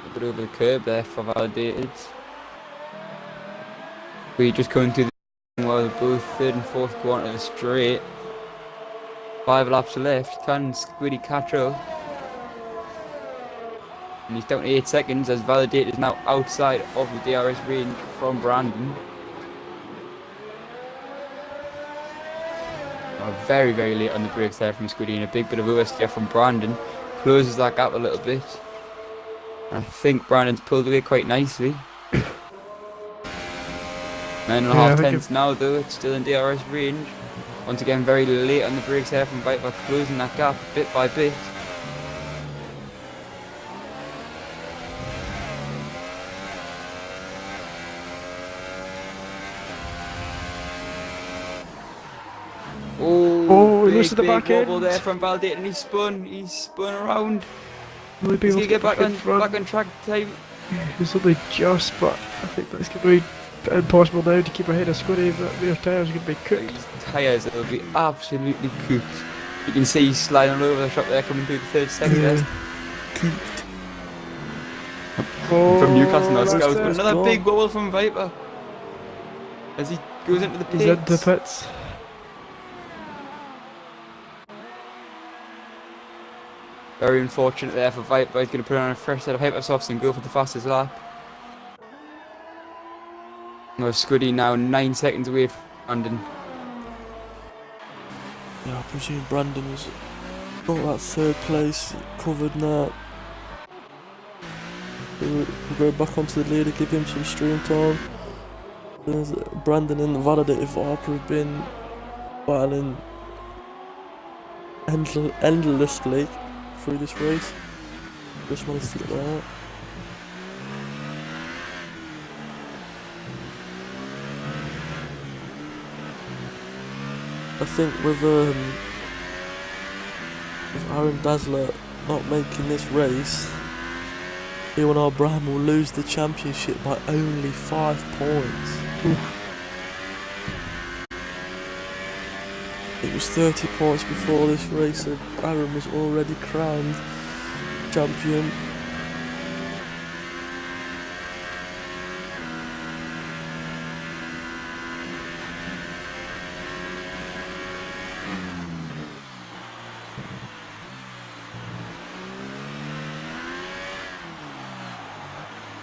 A bit over the curb there for Validated. We just coming through the while both third and fourth go onto the straight. 5 laps left. Can Squiddy catch up? And he's down to 8 seconds as Validated is now outside of the DRS range from Brandon. Very late on the brakes there from Squiddy, and a big bit of oversteer from Brandon. Closes that gap a little bit. I think Brandon's pulled away quite nicely. 9.5 tenths now though, it's still in DRS range. Once again very late on the brakes there from Viper, closing that gap bit by bit. Oh, he looks at the back end. Wobble there from Validated, and he's spun around. Will he be Does able he to get back front? on track time? He's only just, but I think that's going to be impossible now to keep ahead of Squiddy. But their tyres are going to be cooked. These tyres will be absolutely cooked. You can see he's sliding all over the shop there, coming through the third sector. Cooked. Oh, From Newcastle now, that's Scouts, it. but another big wobble from Viper as he goes into the pits. He's into the pits. Very unfortunate there for Viper. He's going to put on a fresh set of hypersofts and go for the fastest lap. No, Squiddy now 9 seconds away from Brandon. Yeah, I presume Brandon has got that third place covered now. We'll go back onto the leader, give him some stream time. Brandon and the Validated Viper have been battling endlessly through this race. Just managed to get that out. I think with Aaron Dazzler not making this race, B1R Brand will lose the championship by only 5 points. It was 30 points before this race and Aaron was already crowned champion.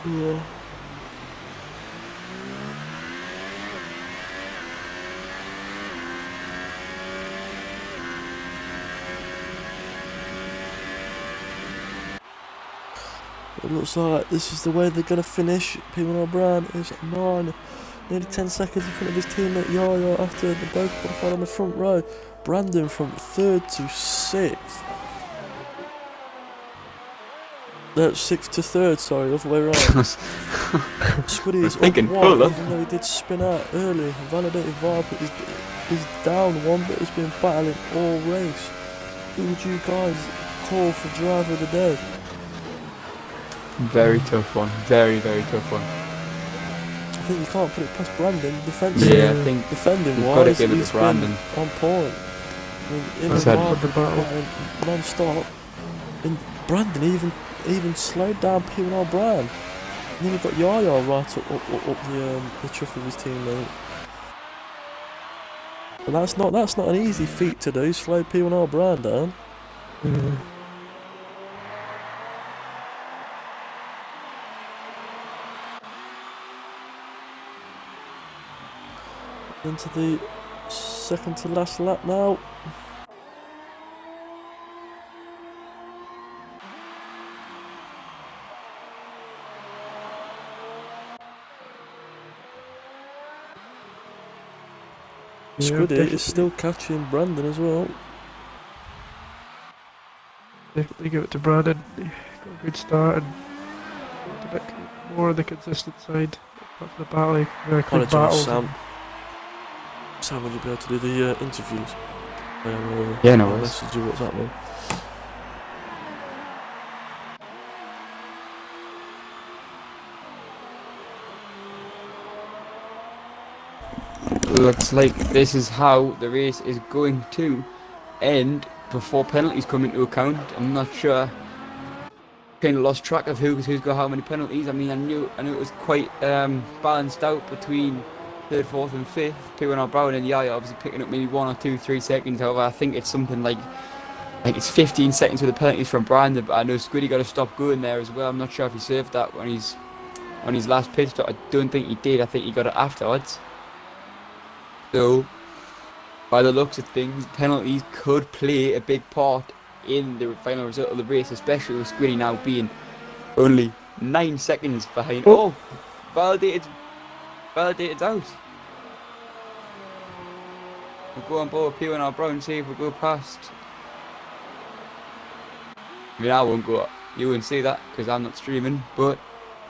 Yeah. It looks like this is the way they're going to finish. P1 O'Brien is 9, nearly 10 seconds in front of his teammate Yaya after the both qualified on the front row. Brandon from 3rd to 6th. 6th to 3rd, sorry, other way around. Squiddy is up 1, even though he did spin out early. Validated Viper is down 1, but has been battling all race. Who would you guys call for driver of the day? Very tough one. Very, very tough one. I think you can't put it past Brandon. Defensive, yeah, I think defending wise, got to give it to Brandon. On point. I mean, in the battle, non-stop. And Brandon even slowed down P1 O'Brien. And then you've got Yaya right up the truck of his teammate. And that's not an easy feat to do. Slow P1 O'Brien down. Into the second to last lap now. Squiddy is still catching Brandon as well. Definitely give it to Brandon. He got a good start and a bit more on the consistent side. After the battle, very quick battles. Sam, will you be able to do the interviews? Yeah, no I'll worries. message you what's happening. Looks like this is how the race is going to end before penalties come into account. I'm not sure. Kind of lost track of who's got how many penalties. I mean, I knew it was quite balanced out between 3rd, 4th and 5th. P1 O'Brien and Yaya obviously picking up maybe 1 or 2, 3 seconds. However, I think it's something like it's 15 seconds with the penalties from Brandon. But I know Squiddy got to stop going there as well. I'm not sure if he served that on his last pit stop. I don't think he did. I think he got it afterwards. So, by the looks of things, penalties could play a big part in the final result of the race, especially with Squiddy now being only 9 seconds behind. Oh, validated out. We'll go on board P1 O'Brien and see if we go past. I mean, I won't go. You won't see that because I'm not streaming, but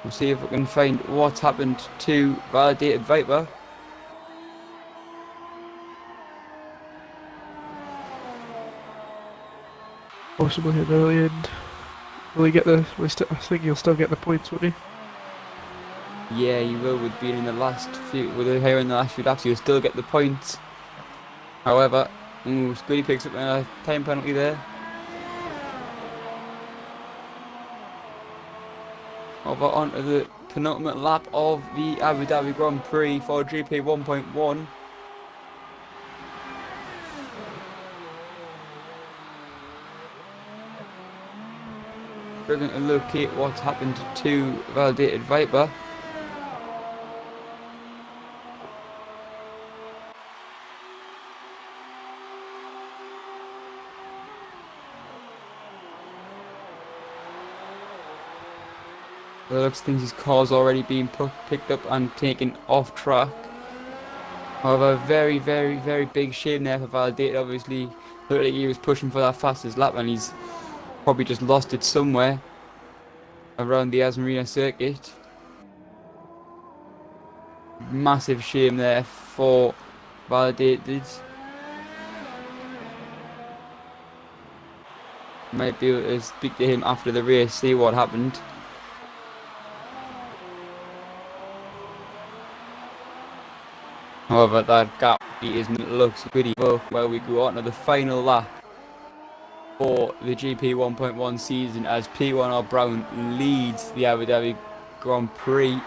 we'll see if we can find what's happened to Validated Viper. Possibly at the early end. Will he get the? I think he'll still get the points, won't he? Yeah, he will. With being in the last few, with here in the last few laps, he'll still get the points. However, Squiddy picks up a time penalty there. Over onto the penultimate lap of the Abu Dhabi Grand Prix for GP1.1. Struggling to locate what's happened to Validated Viper. It looks like his car's already been picked up and taken off track. However, very, very, very big shame there for Validated. Obviously, looked like he was pushing for that fastest lap and he's probably just lost it somewhere around the Asmarina circuit. Massive shame there for Validated. Might be able to speak to him after the race, see what happened. However, that gap is, and it looks pretty well. We go on to the final lap for the GP 1.1 season as P1R Brown leads the Abu Dhabi Grand Prix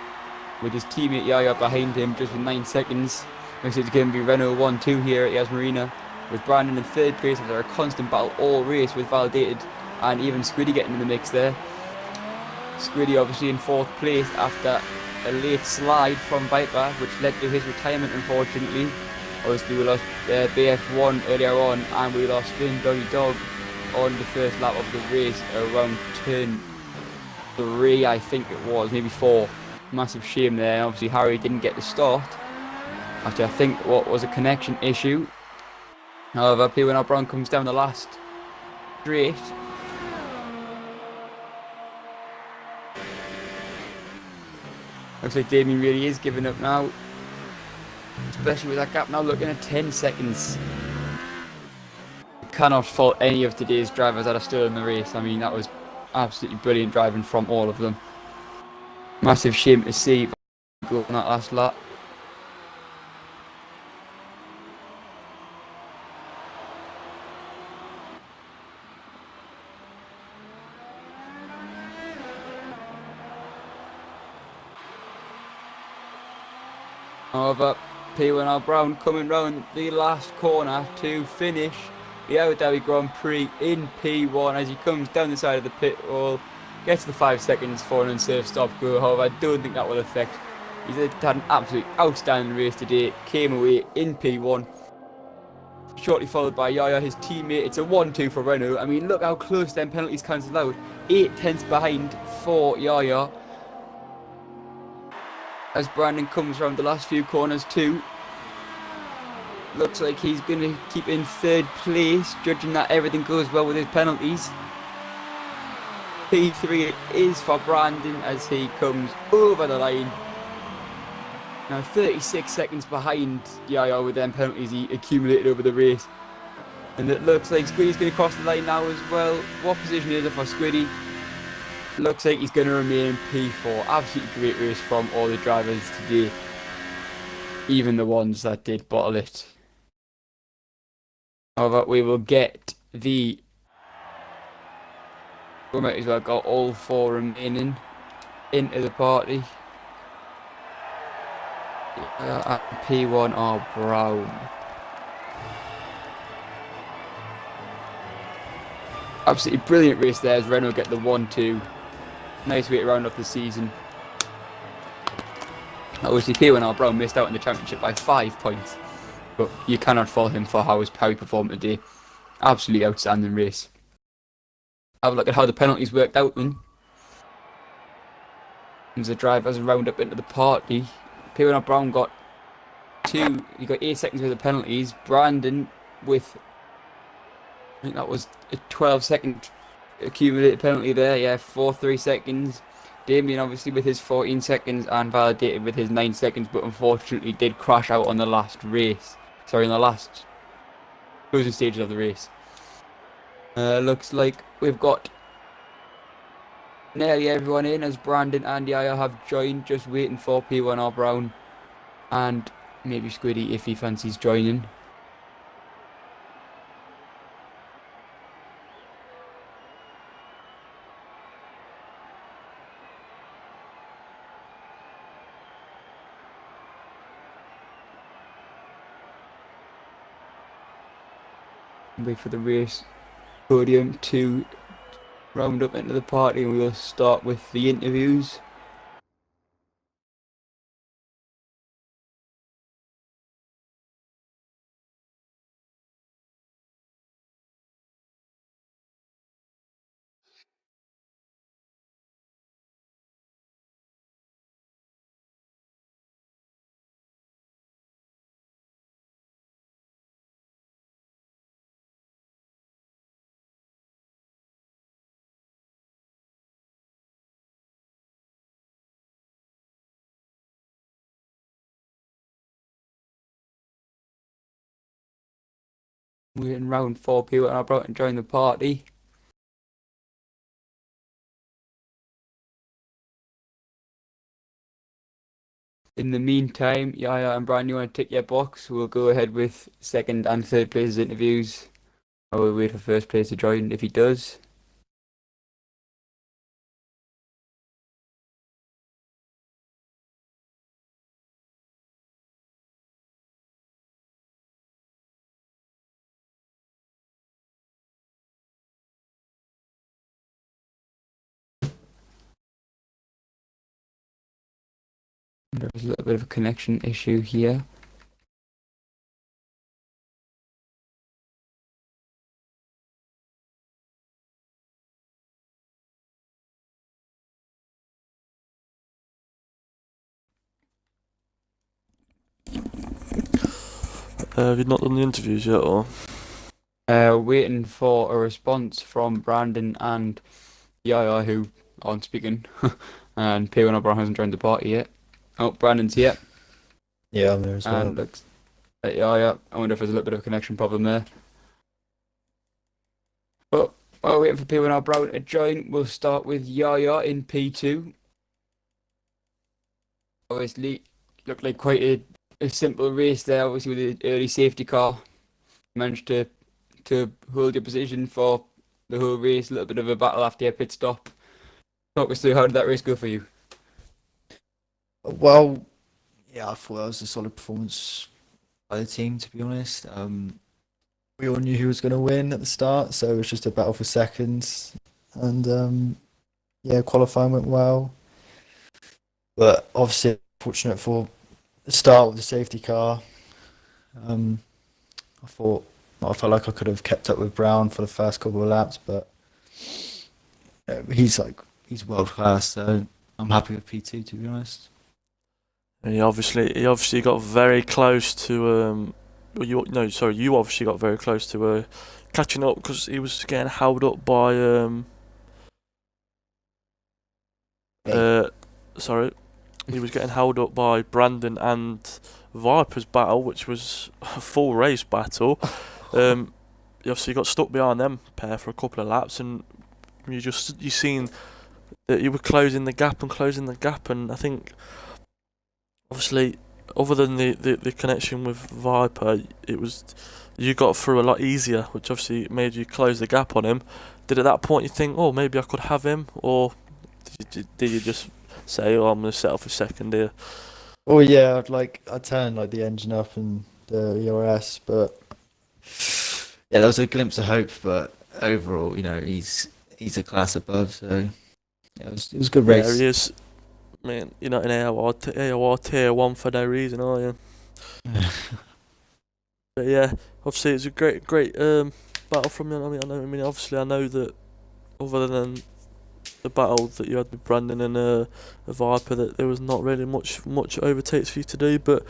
with his teammate Yaya behind him just with 9 seconds. Looks like it's going to be Renault 1-2 here at Yas Marina, with Brandon in 3rd place after a constant battle all race with Validated and even Squiddy getting in the mix there. Squiddy obviously in 4th place after a late slide from Viper, which led to his retirement unfortunately. Obviously we lost BF1 earlier on, and we lost Finn Doggy Dog on the first lap of the race around turn 3, I think it was, maybe 4. Massive shame there. Obviously Harry didn't get the start after I think what was a connection issue. However, P1R Brown comes down the last straight. Looks like Damien really is giving up now, especially with that gap now looking at 10 seconds. Cannot fault any of today's drivers that are still in the race. I mean, that was absolutely brilliant driving from all of them. Massive shame to see go on that last lap. However, P1R Brown coming round the last corner to finish the Abu Dhabi Grand Prix in P1 as he comes down the side of the pit wall, gets the 5 seconds for an unsafe stop go. However, I don't think that will affect. He's had an absolutely outstanding race today, came away in P1. Shortly followed by Yaya, his teammate. It's a 1-2 for Renault. I mean, look how close them penalties cancelled out. 8 tenths behind for Yaya, as Brandon comes around the last few corners too. Looks like he's going to keep in 3rd place, judging that everything goes well with his penalties. P3 it is for Brandon as he comes over the line. Now 36 seconds behind Yaya with them penalties he accumulated over the race. And it looks like Squiddy's going to cross the line now as well. What position is it for Squiddy? Looks like he's going to remain in P4. Absolutely great race from all the drivers today, even the ones that did bottle it. However, we will get the... We might as well got all 4 remaining into the party. P1R Brown. Absolutely brilliant race there as Renault get the 1-2. Nice way to round off the season. Obviously P1R Brown missed out on the championship by 5 points, but you cannot fault him for how he performed today. Absolutely outstanding race. Have a look at how the penalties worked out then. As the drivers round up into the party, P1R Brown got 8 seconds with the penalties. Brandon with, I think that was a 12-second accumulated penalty there, yeah, 3 seconds. Damien obviously with his 14 seconds and Validated with his 9 seconds, but unfortunately did crash out on the last race. Sorry, in the last closing stages of the race. Looks like we've got nearly everyone in as Brandon and Yaya have joined, just waiting for P1R Brown and maybe Squiddy if he fancies joining. Wait for the race podium to round up into the party, and we'll start with the interviews. We're in round 4, P1R Brown to join the party. In the meantime, Yaya and Brian, you want to tick your box? We'll go ahead with second and third places interviews. I will wait for first place to join if he does. There's a little bit of a connection issue here. Have you not done the interviews yet, or? Waiting for a response from Brandon and Yaya, who aren't speaking, and P1 O'Brien hasn't joined the party yet. Oh, Brandon's here, Yeah, I'm there as well. and looks at Yaya. I wonder if there's a little bit of a connection problem there. But while we're waiting for P1 O'Brien to join, we'll start with Yaya in P2. Obviously, looked like quite a simple race there, obviously with the early safety car. Managed to hold your position for the whole race, a little bit of a battle after your pit stop. Talk us through, how did that race go for you? Well, yeah, I thought that was a solid performance by the team, to be honest. We all knew who was going to win at the start, so it was just a battle for seconds. And yeah, qualifying went well. But obviously, fortunate for the start with the safety car. I felt like I could have kept up with Brown for the first couple of laps, but he's world class, so I'm happy with P2, to be honest. And he obviously got very close to you obviously got very close to catching up, because he was getting held up by he was getting held up by Brandon and Viper's battle, which was a full race battle. He obviously got stuck behind them pair for a couple of laps, and you seen that you were closing the gap, and I think obviously, other than the connection with Viper, you got through a lot easier, which obviously made you close the gap on him. Did at that point you think, oh, maybe I could have him, or did you just say, oh, I'm going to settle for second here? Oh yeah, I turned the engine up and the ERS, but yeah, there was a glimpse of hope. But overall, he's a class above, so yeah, it was a good race. Yeah, he is. Man, you're not in AOR tier 1 for no reason, are you? But yeah, obviously it's a great battle from you. Obviously I know that other than the battle that you had with Brandon and a Viper, that there was not really much overtakes for you to do. But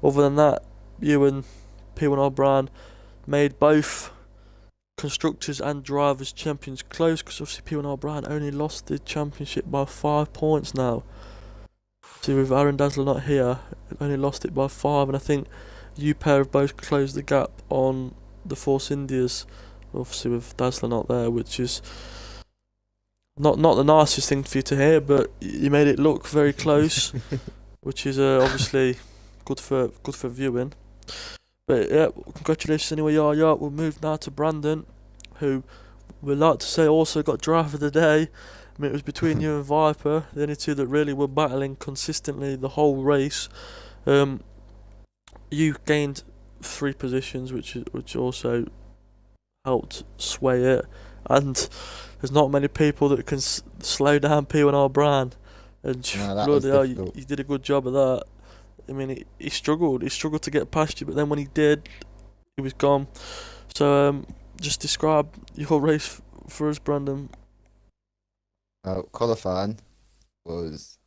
other than that, you and P1 O'Brien made both constructors and drivers champions close, because obviously P1 O'Brien only lost the championship by 5 points now. So with Aaron Dazzler not here, only lost it by 5, and I think you pair have both closed the gap on the Force Indias, obviously with Dazzler not there, which is not the nicest thing for you to hear, but you made it look very close, which is obviously good for viewing. But yeah, congratulations anyway, yeah. We'll move now to Brandon, who we'd like to say also got driver of the day. I mean, it was between you and Viper, the only two that really were battling consistently the whole race. You gained 3 positions, which also helped sway it, and there's not many people that can slow down P1 O'Brien, and bloody hell, you did a good job of that. I mean, he struggled to get past you, but then when he did, he was gone. So just describe your race for us, Brandon. Qualifying was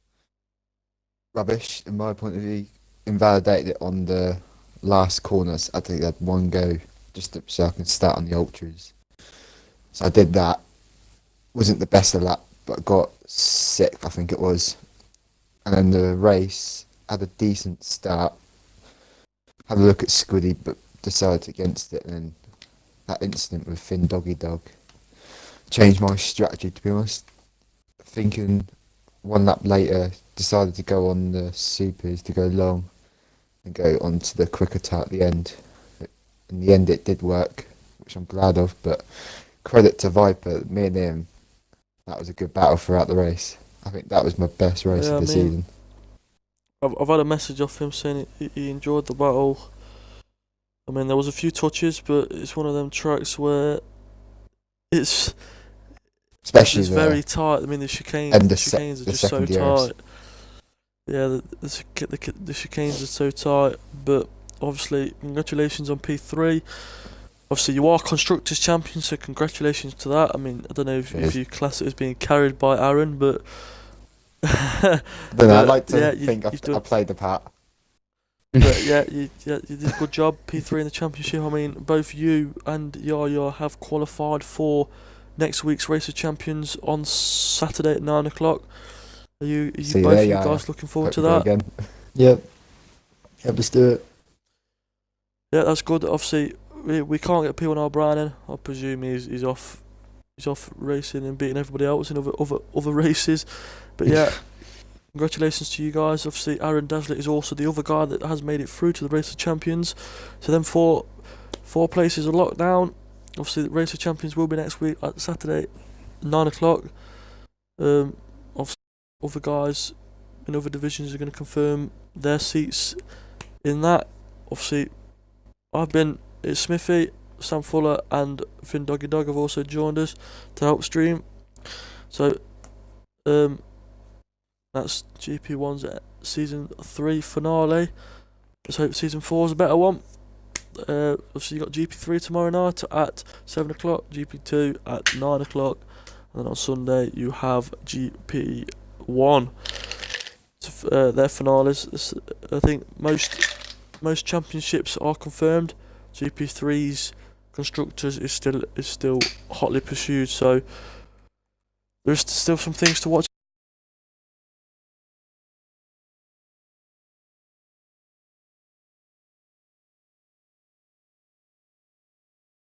rubbish in my point of view. Invalidated it on the last corners. I think I had one go just so I can start on the ultras. So I did that. Wasn't the best of that, but got 6th, I think it was. And then the race had a decent start. Had a look at Squiddy, but decided against it. And then that incident with Finn Doggy Dog changed my strategy, to be honest. Thinking one lap later decided to go on the supers to go long and go onto the quicker tire at the end. In the end, it did work, which I'm glad of. But credit to Viper, me and him, that was a good battle throughout the race. I think that was my best race Yeah, of the I mean, season. I've had a message off him saying he enjoyed the battle. I mean, there was a few touches, but it's one of them tracks where it's Especially very tight. I mean, the chicanes and are just so second gears. tight. Yeah, the chicanes are so tight. But obviously, congratulations on P3. Obviously, you are Constructors champion, so congratulations to that. I mean, I don't know if you class it as being carried by Aaron, but I don't know, I'd like to yeah, think I played the part. But yeah, you did a good job. P3 in the championship. I mean, both you and Yaya have qualified for next week's Race of Champions on Saturday at 9 o'clock. Are you See you both there, you Yaya. guys looking forward Hope to we go that? again. Yep. Yep, let's do it. Yeah, that's good. Obviously, we can't get P1 O'Brien in. I presume he's off racing and beating everybody else in other races. But yeah. Congratulations to you guys. Obviously, Aaron Daslett is also the other guy that has made it through to the Race of Champions. So then four places are locked down. Obviously, the Race of Champions will be next week at Saturday, 9 o'clock. Obviously, other guys in other divisions are going to confirm their seats in that. Obviously, it's Smithy, Sam Fuller and Finn Doggy Dog have also joined us to help stream. So, that's GP1's season 3 finale. Let's hope season 4 is a better one. Obviously you got GP3 tomorrow night at 7 o'clock, GP2 at 9 o'clock, and then on Sunday you have GP1. Their finales. I think most championships are confirmed. GP3's Constructors is still hotly pursued, so there's still some things to watch